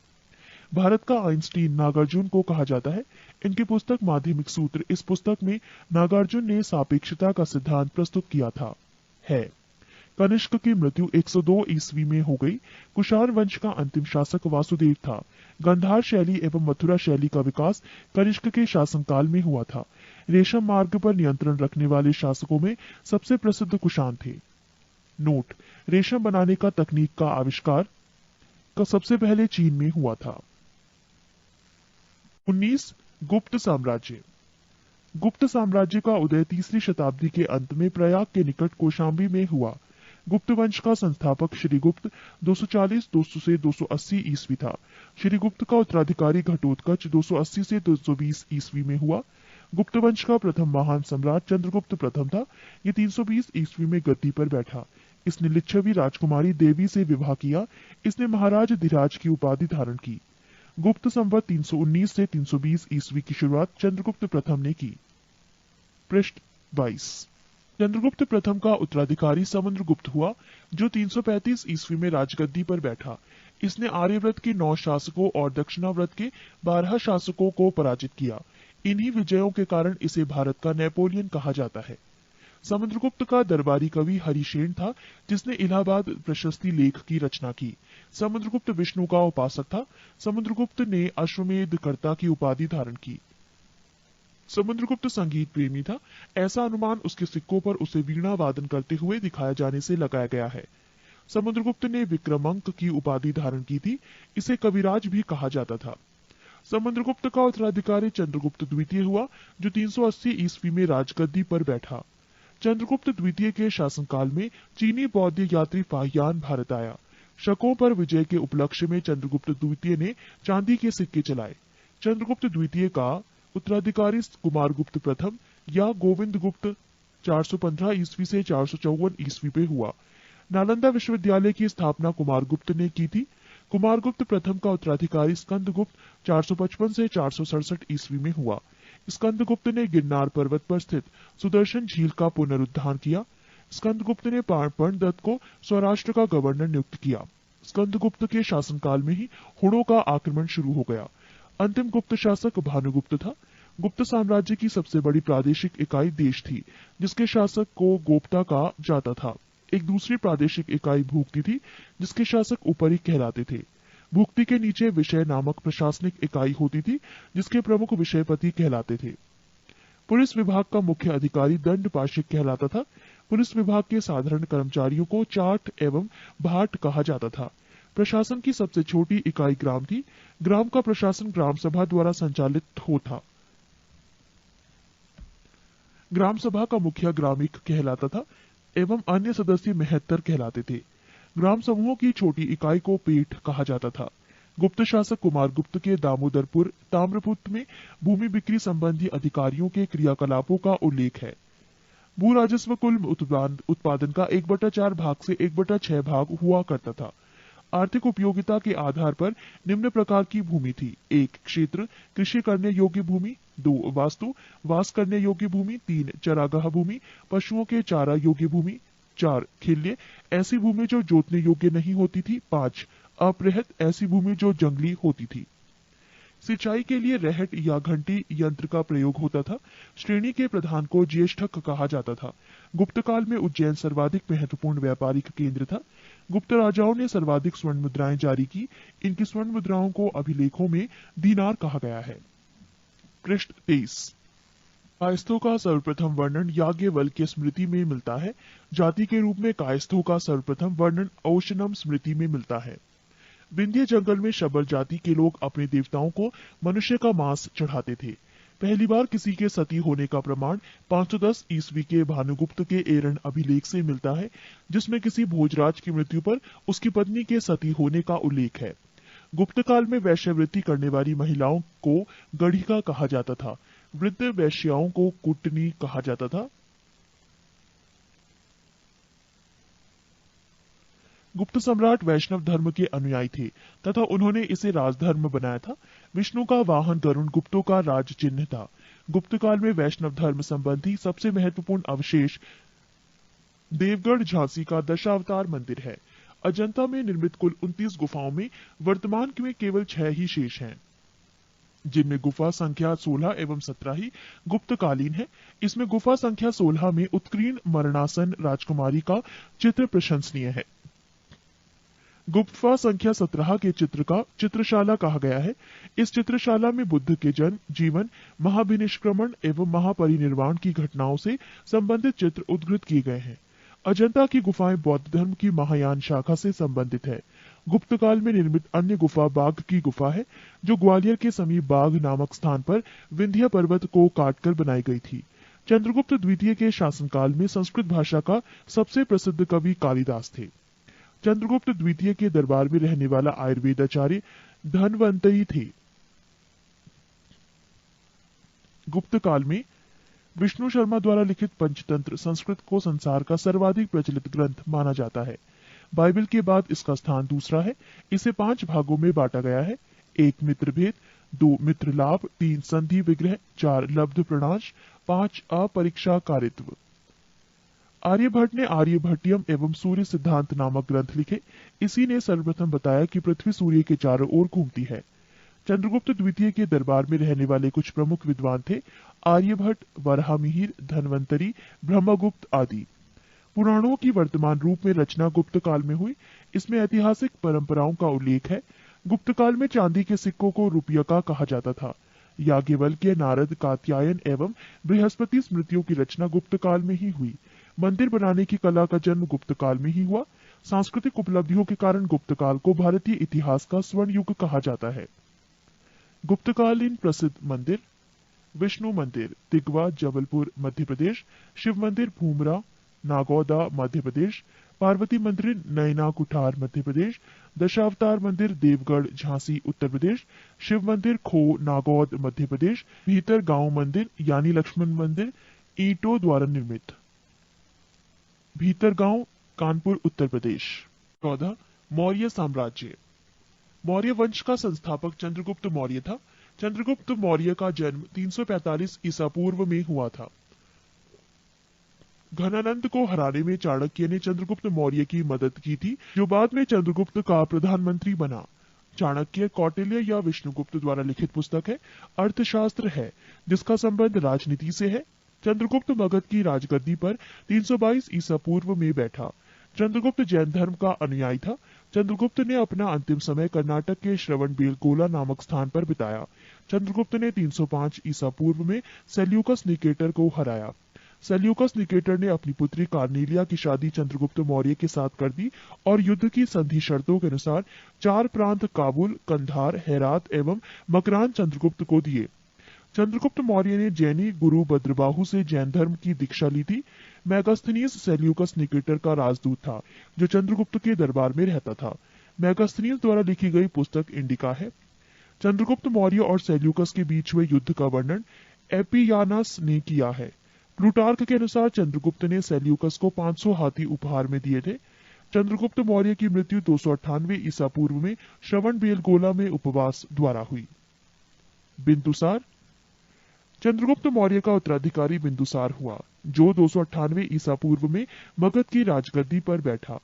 भारत का आइंस्टीन नागार्जुन को कहा जाता है। इनकी पुस्तक माध्यमिक सूत्र, इस पुस्तक में नागार्जुन ने सापेक्षता का सिद्धांत प्रस्तुत किया था। कनिष्क की मृत्यु 102 ईस्वी में हो गई। कुषाण वंश का अंतिम शासक वासुदेव था। गंधार शैली एवं मथुरा शैली का विकास कनिष्क के शासनकाल में हुआ था। रेशम मार्ग पर नियंत्रण रखने वाले शासकों में सबसे प्रसिद्ध कुषाण थे। नोट: रेशम बनाने का तकनीक का आविष्कार सबसे पहले चीन में हुआ था। 19. गुप्त साम्राज्य। गुप्त साम्राज्य का उदय 3री शताब्दी के अंत में प्रयाग के निकट कौशाम्बी में हुआ। गुप्त वंश का संस्थापक श्रीगुप्त 240 से 280 ईस्वी था। श्रीगुप्त का उत्तराधिकारी घटोत्कच 280 से 220 ईस्वी में हुआ। गुप्त वंश का प्रथम महान सम्राट चंद्रगुप्त प्रथम था। ये 320 ईस्वी में गद्दी पर बैठा। इसने लिच्छवी राजकुमारी देवी से विवाह किया। इसने महाराज धीराज की उपाधि धारण की। गुप्त संवत 319 से 320 ईस्वी की शुरुआत चंद्रगुप्त प्रथम ने की। पृष्ठ 22। चंद्रगुप्त प्रथम का उत्तराधिकारी समुद्रगुप्त हुआ, जो 335 ईस्वी में राजगद्दी पर बैठा। इसने आर्यव्रत के 9 शासकों और दक्षिणाव्रत के 12 शासकों को पराजित किया। इन्हीं विजयों के कारण इसे भारत का नेपोलियन कहा जाता है। समुद्रगुप्त का दरबारी कवि हरिसेन था, जिसने इलाहाबाद प्रशस्ति लेख की रचना की। समुद्रगुप्त विष्णु का उपासक था। समुद्रगुप्त ने अश्वमेध कर्ता की उपाधि धारण की। समुद्रगुप्त संगीत प्रेमी था। ऐसा अनुमान उसके सिक्कों पर उसे वीणा वादन करते हुए दिखाया जाने से लगाया गया है। समुद्रगुप्त ने विक्रमांक की उपाधि धारण की थी। इसे कविराज भी कहा जाता था। समुद्रगुप्त का उत्तराधिकारी चंद्रगुप्त द्वितीय हुआ, जो 380 ईस्वी में राजगद्दी पर बैठा। चंद्रगुप्त द्वितीय के शासनकाल में चीनी बौद्ध यात्री फाहियान भारत आया। शकों पर विजय के उपलक्ष्य में चंद्रगुप्त द्वितीय ने चांदी के सिक्के चलाए। चंद्रगुप्त द्वितीय का उत्तराधिकारी कुमारगुप्त प्रथम या गोविंद गुप्त 415 ईस्वी से 454 ईस्वी पे हुआ। नालंदा विश्वविद्यालय की स्थापना कुमारगुप्त ने की थी। कुमारगुप्त प्रथम का उत्तराधिकारी स्कंदगुप्त 455 से 467 ईस्वी में हुआ। स्कंदगुप्त ने गिरनार पर्वत पर स्थित सुदर्शन झील का पुनरुद्धार किया। स्कंदगुप्त ने पर्णदत्त को सौराष्ट्र का गवर्नर नियुक्त किया। स्कंदगुप्त के शासनकाल में ही हुणों का आक्रमण शुरू हो गया। अंतिम गुप्त शासक भानुगुप्त था। गुप्त साम्राज्य की सबसे बड़ी प्रादेशिक इकाई देश थी, जिसके शासक को गोप्ता कहा जाता था। एक दूसरी प्रादेशिक इकाई भूक्ति थी, जिसके शासक उपरी कहलाते थे। भूक्ति के नीचे विषय नामक प्रशासनिक इकाई होती थी, जिसके प्रमुख विषयपति कहलाते थे। पुलिस विभाग का मुख्य अधिकारी दंड पाशिक कहलाता था। पुलिस विभाग के साधारण कर्मचारियों को चाट एवं भाट कहा जाता था। प्रशासन की सबसे छोटी इकाई ग्राम थी। ग्राम का प्रशासन ग्राम सभा द्वारा संचालित होता। ग्राम सभा का मुखिया ग्रामिक कहलाता था एवं अन्य सदस्य महत्तर कहलाते थे। ग्राम समूहों की छोटी इकाई को पेट कहा जाता था। गुप्त शासक कुमारगुप्त के दामोदरपुर ताम्रपुत्र में भूमि बिक्री संबंधी अधिकारियों के क्रियाकलापों का उल्लेख है। भू राजस्व कुल उत्पादन का 1/4 भाग से 1/6 भाग हुआ करता था। आर्थिक उपयोगिता के आधार पर निम्न प्रकार की भूमि थी: 1 क्षेत्र कृषि करने योग्य भूमि, 2 वास्तु वास करने योग्य भूमि, 3 चरागाह भूमि पशुओं के चारा योग्य भूमि, 4 खिल्य ऐसी भूमि जो जोतने योग्य नहीं होती थी, 5 अपृहत ऐसी भूमि जो जंगली होती थी। सिंचाई के लिए रहट या घंटी यंत्र का प्रयोग होता था। श्रेणी के प्रधान को ज्येष्ठक कहा जाता था। गुप्त काल में उज्जैन सर्वाधिक महत्वपूर्ण व्यापारिक केंद्र था। गुप्त राजाओं ने सर्वाधिक स्वर्ण मुद्राएं जारी की। इनकी स्वर्ण मुद्राओं को अभिलेखों में दीनार कहा गया है। पृष्ठ 23। कायस्थों का सर्वप्रथम वर्णन याज्ञवल्क्य स्मृति में मिलता है। जाति के रूप में कायस्थों का सर्वप्रथम वर्णन औशनम स्मृति में मिलता है। विंध्य जंगल में शबर जाति के लोग अपने देवताओं को मनुष्य का मांस चढ़ाते थे। पहली बार किसी के सती होने का प्रमाण 510 ईस्वी के भानुगुप्त के एरण अभिलेख से मिलता है, जिसमें किसी भोजराज की मृत्यु पर उसकी पत्नी के सती होने का उल्लेख है। गुप्त काल में वैश्यवृत्ति करने वाली महिलाओं को गढ़िका कहा जाता था। वृद्ध वैश्याओं को कुटनी कहा जाता था। गुप्त सम्राट वैष्णव धर्म के अनुयायी थे तथा उन्होंने इसे राजधर्म बनाया था। विष्णु का वाहन गरुण गुप्तों का राज चिन्ह था। गुप्त काल में वैष्णव धर्म संबंधी सबसे महत्वपूर्ण अवशेष देवगढ़ झांसी का दशावतार मंदिर है। अजंता में निर्मित कुल 29 गुफाओं में वर्तमान में केवल 6 ही शेष हैं, जिनमें गुफा संख्या 16 एवं 17 ही गुप्तकालीन है। इसमें गुफा संख्या 16 में उत्कीर्ण मरणासन राजकुमारी का चित्र प्रशंसनीय है। गुफा संख्या 17 के चित्र का चित्रशाला कहा गया है। इस चित्रशाला में बुद्ध के जन्म, जीवन, महाभिनिष्क्रमण एवं महापरिनिर्वाण की घटनाओं से संबंधित चित्र उद्धृत किए गए हैं। अजंता की गुफाएं बौद्ध धर्म की महायान शाखा से संबंधित है। गुप्त काल में निर्मित अन्य गुफा बाघ की गुफा है, जो ग्वालियर के समीप बाघ नामक स्थान पर विंध्य पर्वत को काटकर बनाई गई थी। चंद्रगुप्त द्वितीय के शासनकाल में संस्कृत भाषा का सबसे प्रसिद्ध कवि कालिदास थे। चंद्रगुप्त द्वितीय के दरबार में रहने वाला आयुर्वेदाचार्य धन्वंतरी थे। गुप्त काल में विष्णु शर्मा द्वारा लिखित पंचतंत्र संस्कृत को संसार का सर्वाधिक प्रचलित ग्रंथ माना जाता है। बाइबल के बाद इसका स्थान दूसरा है। इसे 5 भागों में बांटा गया है। 1 मित्र भेद, 2 मित्र लाभ, 3 संधि विग्रह, 4 लब्ध प्रणाश, 5 अपरीक्षा कारित्व। आर्यभट्ट ने आर्यभट्टियम एवं सूर्य सिद्धांत नामक ग्रंथ लिखे। इसी ने सर्वप्रथम बताया कि पृथ्वी सूर्य के चारों ओर घूमती है। चंद्रगुप्त द्वितीय के दरबार में रहने वाले कुछ प्रमुख विद्वान थे आर्यभट्ट, वराहमिहिर, धन्वंतरी, ब्रह्मगुप्त आदि। पुराणों की वर्तमान रूप में रचना गुप्त काल में हुई। इसमें ऐतिहासिक परंपराओं का उल्लेख है। गुप्त काल में चांदी के सिक्कों को रुपयका कहा जाता था। याज्ञवल्क्य, नारद, कात्यायन एवं बृहस्पति स्मृतियों की रचना गुप्त काल में ही हुई। मंदिर बनाने की कला का जन्म गुप्त काल में ही हुआ। सांस्कृतिक उपलब्धियों के कारण गुप्त काल को भारतीय इतिहास का स्वर्ण युग कहा जाता है। गुप्तकालीन प्रसिद्ध मंदिर: विष्णु मंदिर, तिगवा, जबलपुर, मध्य प्रदेश। शिव मंदिर, भूमरा, नागौदा, मध्य प्रदेश। पार्वती मंदिर, नैना कुठार, मध्य प्रदेश। दशावतार मंदिर, देवगढ़, झांसी, उत्तर प्रदेश। शिव मंदिर, खो, नागौद, मध्य प्रदेश। भीतर गांव मंदिर यानी लक्ष्मण मंदिर, ईंटों द्वारा निर्मित, भीतर गांव, कानपुर, उत्तर प्रदेश। 14. मौर्य साम्राज्य। मौर्य वंश का संस्थापक चंद्रगुप्त मौर्य था। चंद्रगुप्त मौर्य का जन्म 345 ईसा पूर्व में हुआ था। घनानंद को हराने में चाणक्य ने चंद्रगुप्त मौर्य की मदद की थी, जो बाद में चंद्रगुप्त का प्रधानमंत्री बना। चाणक्य कौटिल्य या विष्णुगुप्त द्वारा लिखित पुस्तक है, अर्थशास्त्र है, जिसका संबंध राजनीति से है। चंद्रगुप्त मगध की राजगद्दी पर 322 ईसा पूर्व में बैठा। चंद्रगुप्त जैन धर्म का अनुयायी था। चंद्रगुप्त ने अपना अंतिम समय कर्नाटक के श्रवणबेलगोला नामक स्थान पर बिताया। चंद्रगुप्त ने 305 ईसा पूर्व में सेल्यूकस निकेटर को हराया। सेल्यूकस निकेटर ने अपनी पुत्री कार्नेलिया की शादी चंद्रगुप्त मौर्य के साथ कर दी और युद्ध की संधि शर्तों के अनुसार 4 प्रांत काबुल, कंधार, हेरात एवं मकरान चंद्रगुप्त को दिए। चंद्रगुप्त मौर्य ने जैनी गुरु भद्रबाहु से जैन धर्म की दीक्षा ली थी। मैगस्थनीज सेल्यूकस निकेटर का राजदूत था, जो चंद्रगुप्त के दरबार में रहता था। मैगस्थनीज द्वारा लिखी गई पुस्तक इंडिका है। चंद्रगुप्त मौर्य और सेल्यूकस के बीच हुए युद्ध का वर्णन एपियानस ने किया है। प्लूटार्क के अनुसार चंद्रगुप्त ने सेल्यूकस को 500 हाथी उपहार में दिए थे। चंद्रगुप्त मौर्य की मृत्यु 298 ईसा पूर्व में श्रवणबेलगोला में उपवास द्वारा हुई। बिंदुसार। चंद्रगुप्त मौर्य का उत्तराधिकारी बिंदुसार हुआ, जो 298 ईसा पूर्व में मगध की राजगद्दी पर बैठा।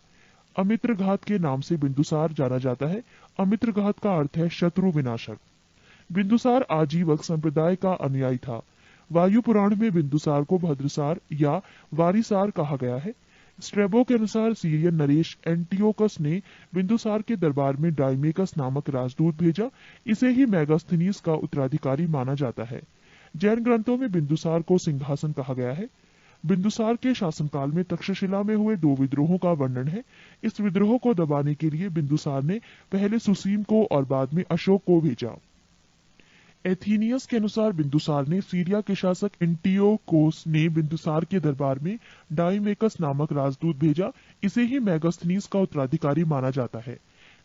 अमित्रघात के नाम से बिंदुसार जाना जाता है। अमित्रघात का अर्थ है शत्रु विनाशक। बिंदुसार आजीवक संप्रदाय का अनुयायी था। वायु पुराण में बिंदुसार को भद्रसार या वारिसार कहा गया है। स्ट्रेबो के अनुसार सीरियन नरेश एंटियोकस ने बिंदुसार के दरबार में डाइमेकस नामक राजदूत भेजा। इसे ही मैगस्थनीज का उत्तराधिकारी माना जाता है। जैन ग्रंथों में बिंदुसार को सिंहासन कहा गया है। बिंदुसार के शासनकाल में तक्षशिला में हुए 2 विद्रोहों का वर्णन है। इस विद्रोह को दबाने के लिए बिंदुसार ने पहले सुसीम को और बाद में अशोक को भेजा। एथीनियस के अनुसार बिंदुसार ने सीरिया के शासक एंटियोकोस ने बिंदुसार के दरबार में डाइमेकस नामक राजदूत भेजा। इसे ही मैगस्थनीज का उत्तराधिकारी माना जाता है।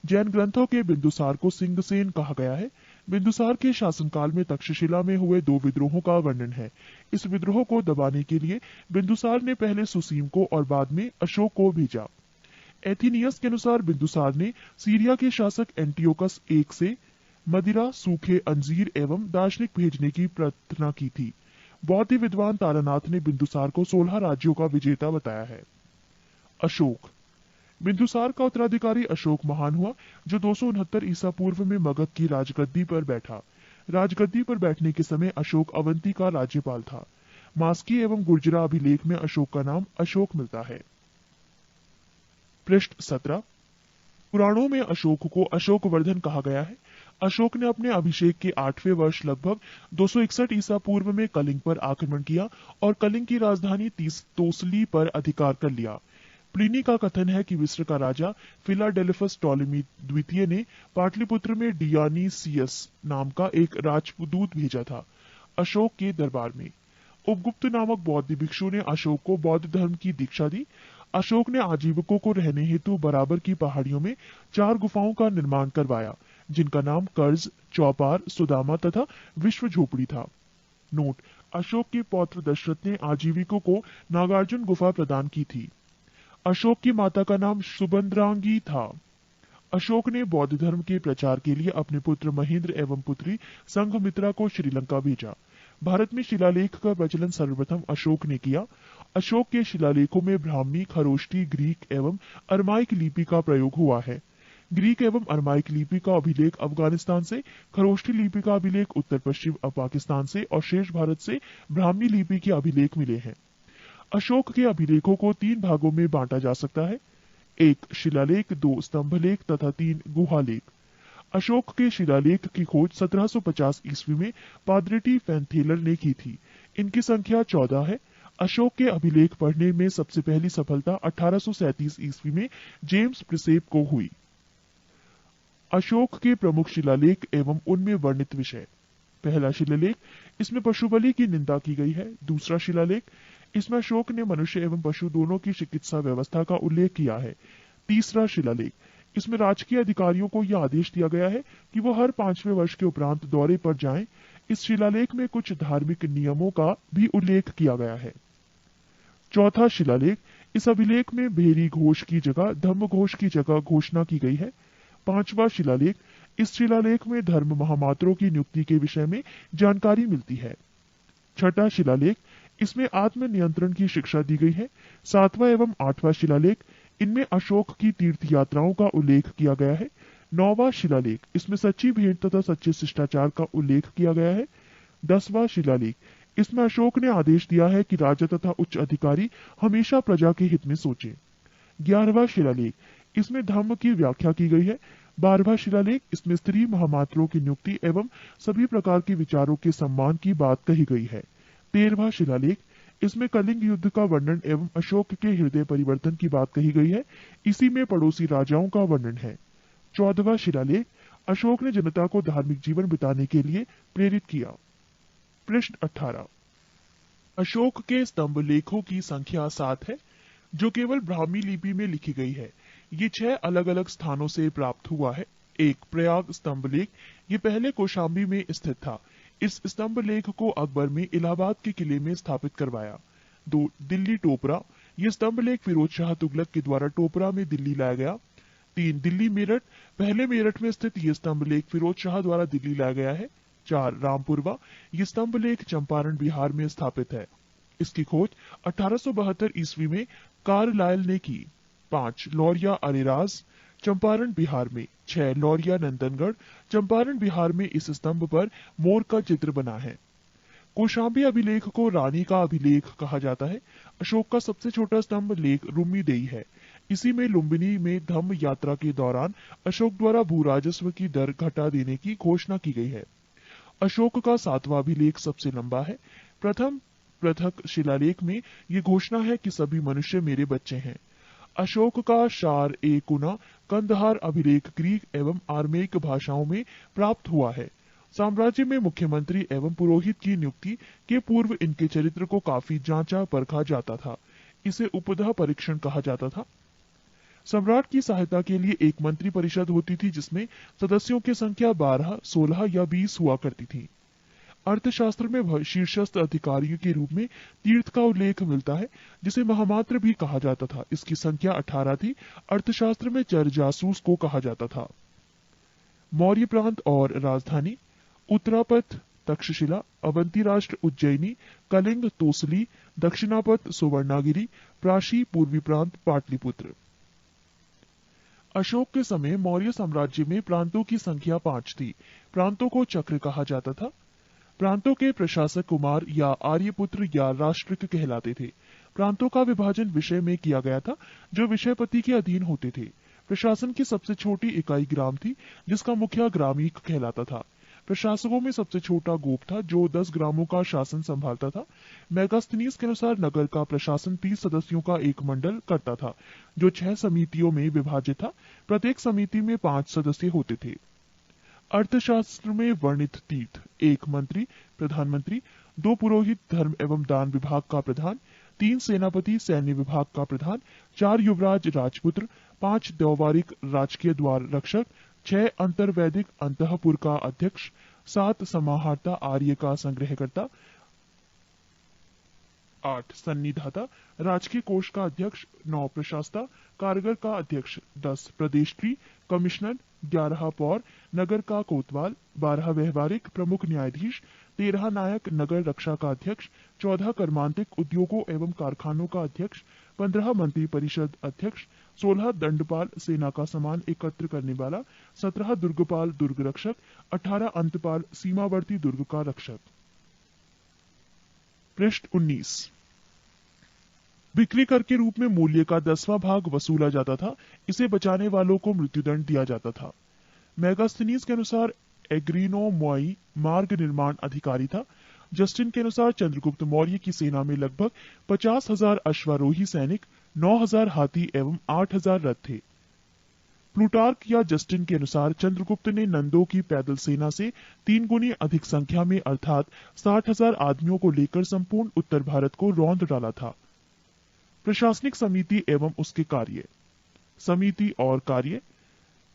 जैन ग्रंथों के बिंदुसार को सिंगसेन कहा गया है। बिंदुसार के शासनकाल में तक्षशिला में हुए 2 विद्रोहों का वर्णन है। इस विद्रोह को दबाने के लिए बिंदुसार ने पहले सुसीम को और बाद में अशोक को भेजा। एथिनियस के अनुसार बिंदुसार ने सीरिया के शासक एंटियोकस एक से मदिरा, सूखे अंजीर एवं दार्शनिक भेजने की प्रार्थना की थी। बौद्ध विद्वान तारानाथ ने बिंदुसार को 16 राज्यों का विजेता बताया है। अशोक। बिंदुसार का उत्तराधिकारी अशोक महान हुआ, जो 269 ईसा पूर्व में मगध की राजगद्दी पर बैठा। राजगद्दी पर बैठने के समय अशोक अवंती का राज्यपाल था। मास्की एवं गुर्जरा अभिलेख में अशोक का नाम अशोक मिलता है। पृष्ठ 17। पुराणों में अशोक को अशोकवर्धन कहा गया है। अशोक ने अपने अभिषेक के 8वें वर्ष लगभग 261 ईसा पूर्व में कलिंग पर आक्रमण किया और कलिंग की राजधानी तोसली पर अधिकार कर लिया। प्लिनी का कथन है कि मिस्र का राजा फिलाडेल्फस टॉलेमी द्वितीय ने पाटलिपुत्र में डियानीसियस नाम का एक राजदूत भेजा था अशोक के दरबार में। उपगुप्त नामक बौद्ध भिक्षु ने अशोक को बौद्ध धर्म की दीक्षा दी। अशोक ने आजीविकों को रहने हेतु बराबर की पहाड़ियों में 4 गुफाओं का निर्माण करवाया, जिनका नाम कर्ज, चौपार, सुदामा तथा विश्व झोपड़ी था। नोट: अशोक के पौत्र दशरथ ने आजीविकों को नागार्जुन गुफा प्रदान की थी। अशोक की माता का नाम सुभद्रांगी था। अशोक ने बौद्ध धर्म के प्रचार के लिए अपने पुत्र महेंद्र एवं पुत्री संघमित्रा को श्रीलंका भेजा। भारत में शिलालेख का प्रचलन सर्वप्रथम अशोक ने किया। अशोक के शिलालेखों में ब्राह्मी, खरोष्टी, ग्रीक एवं अरमाइक लिपि का प्रयोग हुआ है। ग्रीक एवं अरमाइक लिपि का अभिलेख अफगानिस्तान से, खरोष्टी लिपि का अभिलेख उत्तर पश्चिम पाकिस्तान से और शेष भारत से ब्राह्मी लिपि के अभिलेख मिले हैं। अशोक के अभिलेखों को 3 भागों में बांटा जा सकता है: 1 शिलालेख, 2 स्तंभलेख तथा 3 गुहालेख। अशोक के शिलालेख की खोज 1750 ईस्वी में पाद्रेटी फैनथेलर ने की थी। इनकी संख्या 14 है। अशोक के अभिलेख पढ़ने में सबसे पहली सफलता 1837 ईस्वी में जेम्स प्रिसेप को हुई। अशोक के प्रमुख शिलालेख एवं उनमें वर्णित विषय। पहला शिलालेख, इसमें पशु बलि की निंदा की गई है। दूसरा शिलालेख, इसमें अशोक ने मनुष्य एवं पशु दोनों की चिकित्सा व्यवस्था का उल्लेख किया है। तीसरा शिलालेख, इसमें राजकीय अधिकारियों को यह आदेश दिया गया है कि वो हर 5वें वर्ष के उपरांत दौरे पर जाएं। इस शिलालेख में कुछ धार्मिक नियमों का भी उल्लेख किया गया है। चौथा शिलालेख, इस अभिलेख में भेरी घोष की जगह धम्म घोष की जगह घोषणा की गई है। 5वां शिलालेख, इस शिलालेख में धर्म महामात्रों की नियुक्ति के विषय में जानकारी मिलती है। 6वां शिलालेख, इसमें आत्म नियंत्रण की शिक्षा दी गई है। 7वां एवं 8वां शिलालेख, इनमें अशोक की तीर्थ यात्राओं का उल्लेख किया गया है। 9वां शिलालेख, इसमें सच्ची भेंट तथा सच्चे शिष्टाचार का उल्लेख किया गया है। 10वां शिलालेख, इसमें अशोक ने आदेश दिया है कि राजा तथा उच्च अधिकारी हमेशा प्रजा के हित में सोचें। 11वां शिलालेख, इसमें धम्म की व्याख्या की गई है। 12वां शिलालेख, इसमें स्त्री महामात्रों की नियुक्ति एवं सभी प्रकार के विचारों के सम्मान की बात कही गई है। 13वां शिलालेख, इसमें कलिंग युद्ध का वर्णन एवं अशोक के हृदय परिवर्तन की बात कही गई है। इसी में पड़ोसी राजाओं का वर्णन है। 14वां शिलालेख, अशोक ने जनता को धार्मिक जीवन बिताने के लिए प्रेरित किया। पृष्ठ 18। अशोक के स्तंभ लेखों की संख्या 7 है, जो केवल ब्राह्मी लिपि में लिखी गई है। ये 6 अलग अलग स्थानों से प्राप्त हुआ है। 1 प्रयाग स्तंभ लेख, ये पहले कौशाम्बी में स्थित था। इस स्तंभ लेख को अकबर में इलाहाबाद के किले में स्थापित करवाया। 2 दिल्ली टोपरा, ये स्तंभ लेख फिरोज शाह तुगलक के द्वारा टोपरा में दिल्ली लाया गया। 3 दिल्ली मेरठ, पहले मेरठ में स्थित ये स्तंभ लेख फिरोज शाह द्वारा दिल्ली लाया गया है। 4 रामपुरवा, ये स्तंभ लेख चंपारण बिहार में स्थापित है। इसकी खोज 1872 ईस्वी में कार्लाइल ने की। 5 लौरिया अरेराज, चंपारण बिहार में। 6 लौरिया नंदनगढ़, चंपारण बिहार में। इस स्तंभ पर मोर का चित्र बना है। कौशाम्बी अभिलेख को रानी का अभिलेख कहा जाता है। अशोक का सबसे छोटा स्तंभ लेख रुम्मीदेई है। इसी में लुम्बिनी में धम्म यात्रा के दौरान अशोक द्वारा भू राजस्व की दर घटा देने की घोषणा की गई है। अशोक का 7वां अभिलेख सबसे लंबा है। प्रथम पृथक शिलालेख में ये घोषणा है कि सभी मनुष्य मेरे बच्चे हैं। अशोक का शार ए कुना कंदहार अभिलेख ग्रीक एवं आर्मेयिक भाषाओं में प्राप्त हुआ है। साम्राज्य में मुख्यमंत्री एवं पुरोहित की नियुक्ति के पूर्व इनके चरित्र को काफी जांचा परखा जाता था। इसे उपधा परीक्षण कहा जाता था। सम्राट की सहायता के लिए एक मंत्री परिषद होती थी, जिसमें सदस्यों की संख्या 12, 16 या 20 हुआ करती थी। अर्थशास्त्र में शीर्षस्थ अधिकारियों के रूप में तीर्थ का उल्लेख मिलता है, जिसे महामात्र भी कहा जाता था। इसकी संख्या 18 थी। अर्थशास्त्र में चर जासूस को कहा जाता था। मौर्य प्रांत और राजधानी: उत्तरापथ तक्षशिला, अवंती राष्ट्र उज्जैनी, कलिंग तोसली, दक्षिणापथ सुवर्णागिरी, प्राशी पूर्वी प्रांत पाटलिपुत्र। अशोक के समय मौर्य साम्राज्य में प्रांतों की संख्या 5 थी। प्रांतों को चक्र कहा जाता था। प्रांतों के प्रशासक कुमार या आर्यपुत्र या राष्ट्रिक कहलाते थे। प्रांतों का विभाजन विषय में किया गया था, जो विषयपति के अधीन होते थे। प्रशासन की सबसे छोटी इकाई ग्राम थी, जिसका मुखिया ग्रामीक कहलाता था। प्रशासकों में सबसे छोटा गोप था, जो 10 ग्रामों का शासन संभालता था। मेगास्थनीज के अनुसार नगर का प्रशासन 30 सदस्यों का एक मंडल करता था, जो 6 समितियों में विभाजित था। प्रत्येक समिति में 5 सदस्य होते थे। अर्थशास्त्र में वर्णित तीर्थ: 1 मंत्री प्रधानमंत्री, 2 पुरोहित धर्म एवं दान विभाग का प्रधान, 3 सेनापति सैन्य विभाग का प्रधान, 4 युवराज राजपुत्र, 5 द्यौवारिक राजकीय द्वार रक्षक, 6 अंतर्वैदिक अंतःपुर का अध्यक्ष, 7 समाहर्ता आर्य का संग्रहकर्ता, 8 सन्निधाता राजकीय कोष का अध्यक्ष, 9 प्रशास्ता कारगर का अध्यक्ष, 10 प्रदेष्ट्री कमिश्नर, 11 पौर नगर का कोतवाल, 12 व्यवहारिक प्रमुख न्यायाधीश, 13 नायक नगर रक्षा का अध्यक्ष, 14 कर्मांतिक उद्योगों एवं कारखानों का अध्यक्ष, 15 मंत्री परिषद अध्यक्ष, 16 दंडपाल सेना का सामान एकत्र करने वाला, 17 दुर्गपाल दुर्ग रक्षक, 18 अंतपाल सीमावर्ती दुर्ग का रक्षक। पृष्ठ 19। बिक्री कर के रूप में मूल्य का 10वां भाग वसूला जाता था। इसे बचाने वालों को मृत्युदंड दिया जाता था। मेगास्थनीज के अनुसार एग्रीनो मोई मार्ग निर्माण अधिकारी था। जस्टिन के अनुसार चंद्रगुप्त मौर्य की सेना में लगभग 50,000 अश्वारोही सैनिक, 9,000 हाथी एवं 8,000 रथ थे। प्लूटार्क या जस्टिन के अनुसार चंद्रगुप्त ने नंदों की पैदल सेना से 3 गुनी अधिक संख्या में अर्थात 60,000 आदमियों को लेकर संपूर्ण उत्तर भारत को रौंद डाला था। प्रशासनिक समिति एवं उसके कार्य। समिति और कार्य: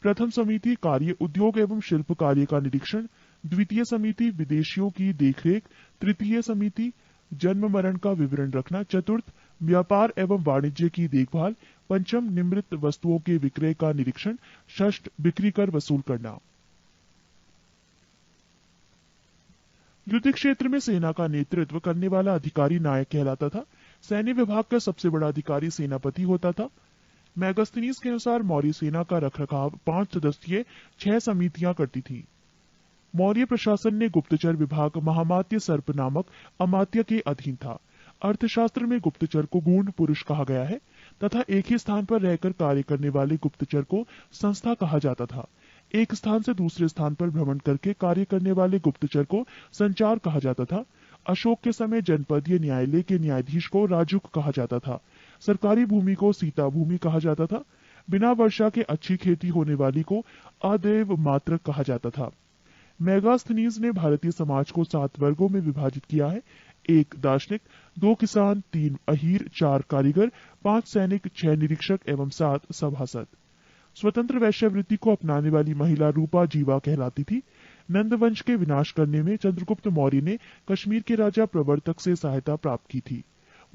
प्रथम समिति कार्य उद्योग एवं शिल्प कार्य का निरीक्षण, द्वितीय समिति विदेशियों की देखरेख, तृतीय समिति जन्म मरण का विवरण रखना, चतुर्थ व्यापार एवं वाणिज्य की देखभाल, पंचम निम्रित वस्तुओं के विक्रय का निरीक्षण, षष्ठ बिक्री कर वसूल करना। युद्ध क्षेत्र में सेना का नेतृत्व करने वाला अधिकारी नायक कहलाता था। सैन्य विभाग का सबसे बड़ा अधिकारी सेनापति होता था। मेगास्थनीज के अनुसार मौर्य सेना का रखरखाव 5 सदस्यीय 6 समितियां करती थी। मौर्य प्रशासन ने गुप्तचर विभाग महामात्य सर्प नामक अमात्य के अधीन था। अर्थशास्त्र में गुप्तचर को गूढ़ पुरुष कहा गया है तथा एक ही स्थान पर रहकर कार्य करने वाले गुप्तचर को संस्था कहा जाता था। एक स्थान से दूसरे स्थान पर भ्रमण करके कार्य करने वाले गुप्तचर को संचार कहा जाता था। अशोक के समय जनपदीय न्यायालय के न्यायाधीश को राजुक कहा जाता था। सरकारी भूमि को सीता भूमि कहा जाता था। बिना वर्षा के अच्छी खेती होने वाली को अदेव मात्र कहा जाता था। मेगास्थनीज ने भारतीय समाज को 7 वर्गों में विभाजित किया है: 1 दार्शनिक, 2 किसान, 3 अहीर, 4 कारीगर, 5 सैनिक, 6 निरीक्षक एवं 7 सभासद। स्वतंत्र वैश्यवृत्ति को अपनाने वाली महिला रूपा जीवा कहलाती थी। नंद वंश के विनाश करने में चंद्रगुप्त मौर्य ने कश्मीर के राजा प्रवर्तक से सहायता प्राप्त की थी।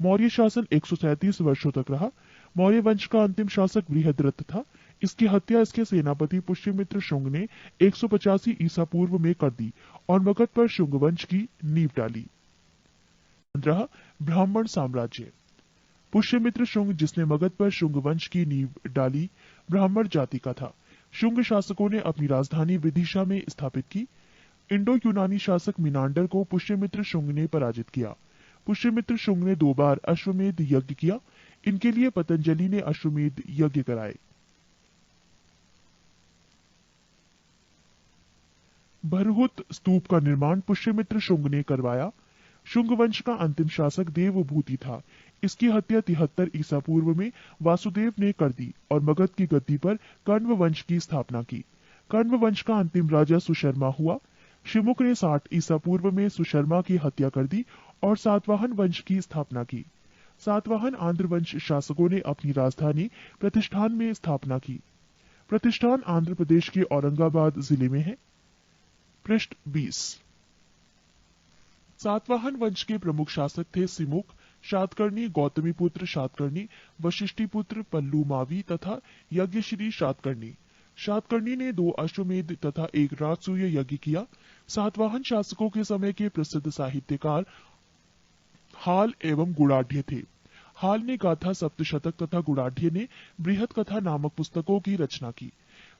मौर्य शासन 137 वर्षों तक रहा। मौर्य वंश का अंतिम शासक बृहद्रथ था। इसकी हत्या इसके सेनापति पुष्यमित्र शुंग ने 185 ईसा पूर्व में कर दी और मगध पर शुंग वंश की नींव डाली। 15 ब्राह्मण साम्राज्य। पुष्यमित्र शुंग, जिसने मगध पर शुंग वंश की नींव डाली, ब्राह्मण जाति का था। शुंग शासकों ने अपनी राजधानी विदिशा में स्थापित की। इंडो यूनानी शासक मिनांडर को पुष्यमित्र शुंग ने पराजित किया। पुष्यमित्र शुंग ने 2 बार अश्वमेध यज्ञ किया। इनके लिए पतंजलि ने अश्वमेध यज्ञ कराए। भरहुत स्तूप का निर्माण पुष्यमित्र शुंग ने करवाया। शुंग वंश का अंतिम शासक देवभूति था। इसकी हत्या 73 ईसा पूर्व में वासुदेव ने कर दी और मगध की गद्दी पर कण्व वंश की स्थापना की। कण्व वंश का अंतिम राजा सुशर्मा हुआ। शिमुक ने 60 ईसा पूर्व में सुशर्मा की हत्या कर दी और सातवाहन वंश की स्थापना की। सातवाहन आंध्र वंश शासकों ने अपनी राजधानी प्रतिष्ठान में स्थापना की। प्रतिष्ठान आंध्र प्रदेश के औरंगाबाद जिले में है। पृष्ठ 20। सातवाहन वंश के प्रमुख शासक थे सिमुक, शातकर्णी, गौतमीपुत्र शातकर्णी, वशिष्ठिपुत्र पल्लूमावी तथा यज्ञश्री शातकर्णी। शातकर्णी ने 2 अश्वमेध तथा 1 राजसूय यज्ञ किया। सातवाहन शासकों के समय के प्रसिद्ध साहित्यकार हाल एवं गुणाढ़ थे। हाल ने गाथा सप्तशतक तथा गुणाढ़ ने बृहत कथा नामक पुस्तकों की रचना की।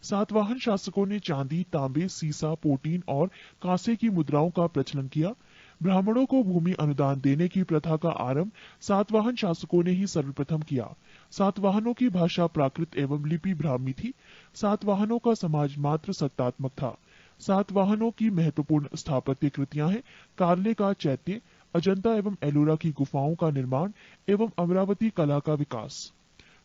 सातवाहन शासकों ने चांदी, तांबे, सीसा, पोटीन और कांसे की मुद्राओं का प्रचलन किया। ब्राह्मणों को भूमि अनुदान देने की प्रथा का आरंभ सातवाहन शासकों ने ही सर्वप्रथम किया। सातवाहनों की भाषा प्राकृत एवं लिपि ब्राह्मी थी। सातवाहनों का समाज मात्र सत्तात्मक था। सातवाहनों की महत्वपूर्ण स्थापत्य कृतियां हैं कार्ले का चैत्य, अजंता एवं एलोरा की गुफाओं का निर्माण एवं अमरावती कला का विकास।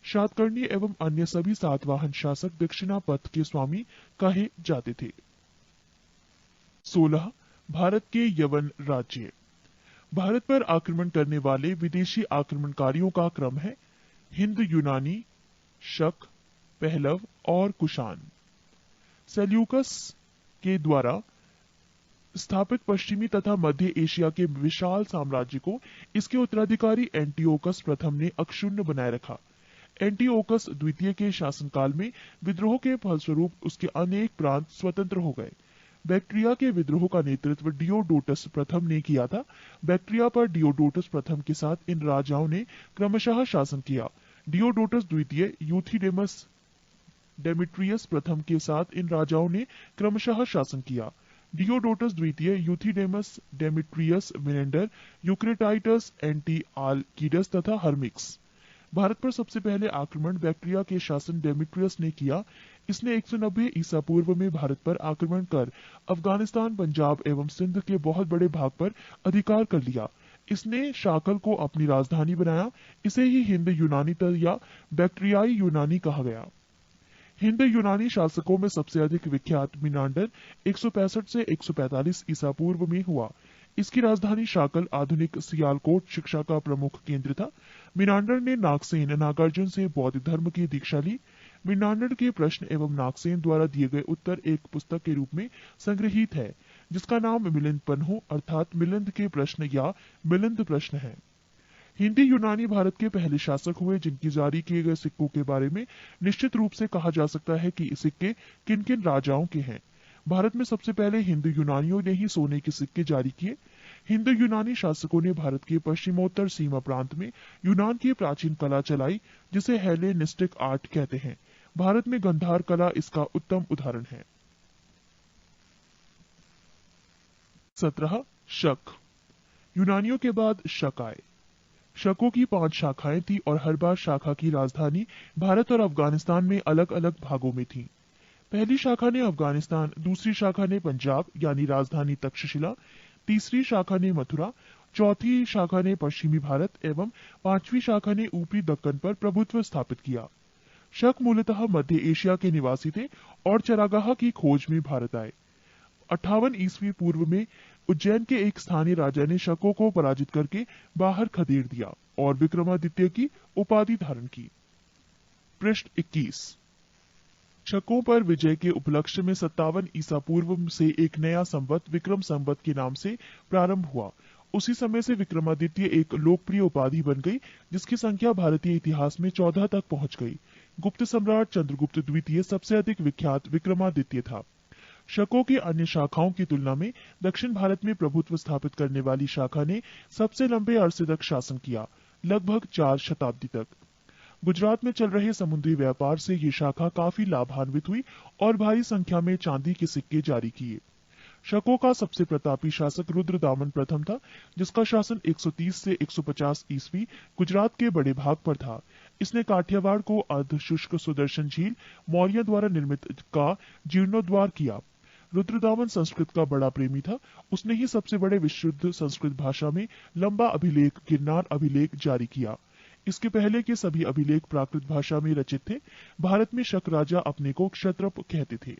शातकर्णी एवं अन्य सभी सातवाहन शासक दक्षिणा पथ के स्वामी कहे जाते थे। 16. भारत के यवन राज्य। भारत पर आक्रमण करने वाले विदेशी आक्रमणकारियों का क्रम है हिंद यूनानी, शक, पहलव और कुषाण। सेल्यूकस के द्वारा स्थापित पश्चिमी तथा मध्य एशिया के विशाल साम्राज्य को इसके उत्तराधिकारी एंटिओकस प्रथम ने अक्षुण्ण बनाए रखा। एंटिओकस द्वितीय के शासनकाल में विद्रोह के फलस्वरूप उसके अनेक प्रांत स्वतंत्र हो गए। बैक्ट्रिया के विद्रोह का नेतृत्व डियोडोटस प्रथम ने किया था। बैक्ट्रिया पर डियोडोटस प्रथम के साथ इन राजाओं ने क्रमशः शासन किया। डियोडोटस द्वितीय, यूथिडेमस, डेमेट्रियस प्रथम के साथ इन राजाओं ने क्रमशः शासन किया। डियोडोटस द्वितीय, यूथिडेमस, डेमेट्रियस, मेनेंडर, यूक्रेटाइटस, एंटीआलकीडस तथा हर्मिक्स। भारत पर सबसे पहले आक्रमण बैक्ट्रिया के शासन डेमेट्रियस ने किया। इसने 190 ईसा पूर्व में भारत पर आक्रमण कर अफगानिस्तान, पंजाब एवं सिंध के बहुत बड़े भाग पर अधिकार कर लिया। इसने शाकल को अपनी राजधानी बनाया। इसे ही हिंद यूनानी या बैक्ट्रियाई यूनानी कहा गया। हिंद यूनानी शासकों में सबसे अधिक विख्यात मिनांडर 165 से 145 ईसा पूर्व में हुआ। इसकी राजधानी शाकल आधुनिक सियालकोट शिक्षा का प्रमुख केंद्र था। मिनांडर ने नागसेन नागार्जुन से बौद्ध धर्म की दीक्षा ली। मिनांडर के प्रश्न एवं नागसेन द्वारा दिए गए उत्तर एक पुस्तक के रूप में संग्रहित है जिसका नाम मिलिंद पन्हो अर्थात मिलिंद के प्रश्न या मिलिंद प्रश्न है। हिंदी यूनानी भारत के पहले शासक हुए जिनकी जारी किए गए सिक्कों के बारे में निश्चित रूप से कहा जा सकता है कि सिक्के किन किन राजाओं के हैं। भारत में सबसे पहले हिंदू यूनानियों ने ही सोने के सिक्के जारी किए। हिंदू यूनानी शासकों ने भारत के पश्चिमोत्तर सीमा प्रांत में यूनान की प्राचीन कला चलाई जिसे हेलेनिस्टिक आर्ट कहते हैं। भारत में गंधार कला इसका उत्तम उदाहरण है। 17. शक। यूनानियों के बाद शक आए। शकों की 5 शाखाएं थी और हर बार शाखा की राजधानी भारत और अफगानिस्तान में अलग अलग भागों में थी। पहली शाखा ने अफगानिस्तान, दूसरी शाखा ने पंजाब यानी राजधानी तक्षशिला, तीसरी शाखा ने मथुरा, चौथी शाखा ने पश्चिमी भारत एवं 5वीं शाखा ने ऊपरी दक्कन पर प्रभुत्व स्थापित किया। शक मूलतः मध्य एशिया के निवासी थे और चरागाह की खोज में भारत आए। 58 ईस्वी पूर्व में उज्जैन के एक स्थानीय राजा ने शकों को पराजित करके बाहर खदेड़ दिया और विक्रमादित्य की उपाधि धारण की। पृष्ठ 21। शकों पर विजय के उपलक्ष्य में 57 ईसा पूर्व से एक नया संवत विक्रम संवत के नाम से प्रारंभ हुआ। उसी समय से विक्रमादित्य एक लोकप्रिय उपाधि बन गई जिसकी संख्या भारतीय इतिहास में 14 तक पहुंच गई। गुप्त सम्राट चंद्रगुप्त द्वितीय सबसे अधिक विख्यात विक्रमादित्य था। शकों की अन्य शाखाओं की तुलना में दक्षिण भारत में प्रभुत्व स्थापित करने वाली शाखा ने सबसे लंबे अरसे तक शासन किया, लगभग 4 शताब्दी तक। गुजरात में चल रहे समुद्री व्यापार से ये शाखा काफी लाभान्वित हुई और भारी संख्या में चांदी के सिक्के जारी किए। शकों का सबसे प्रतापी शासक रुद्रदामन प्रथम था जिसका शासन 130 से 150 ईस्वी गुजरात के बड़े भाग पर था। इसने काठियावाड़ को अर्धशुष्क सुदर्शन झील मौर्य द्वारा निर्मित का जीर्णोद्वार किया। रुद्रदामन संस्कृत का बड़ा प्रेमी था। उसने ही सबसे बड़े विशुद्ध संस्कृत भाषा में लंबा अभिलेख गिरनार अभिलेख जारी किया। इसके पहले के सभी अभिलेख प्राकृत भाषा में रचित थे। भारत में शक राजा अपने को क्षत्रप कहते थे।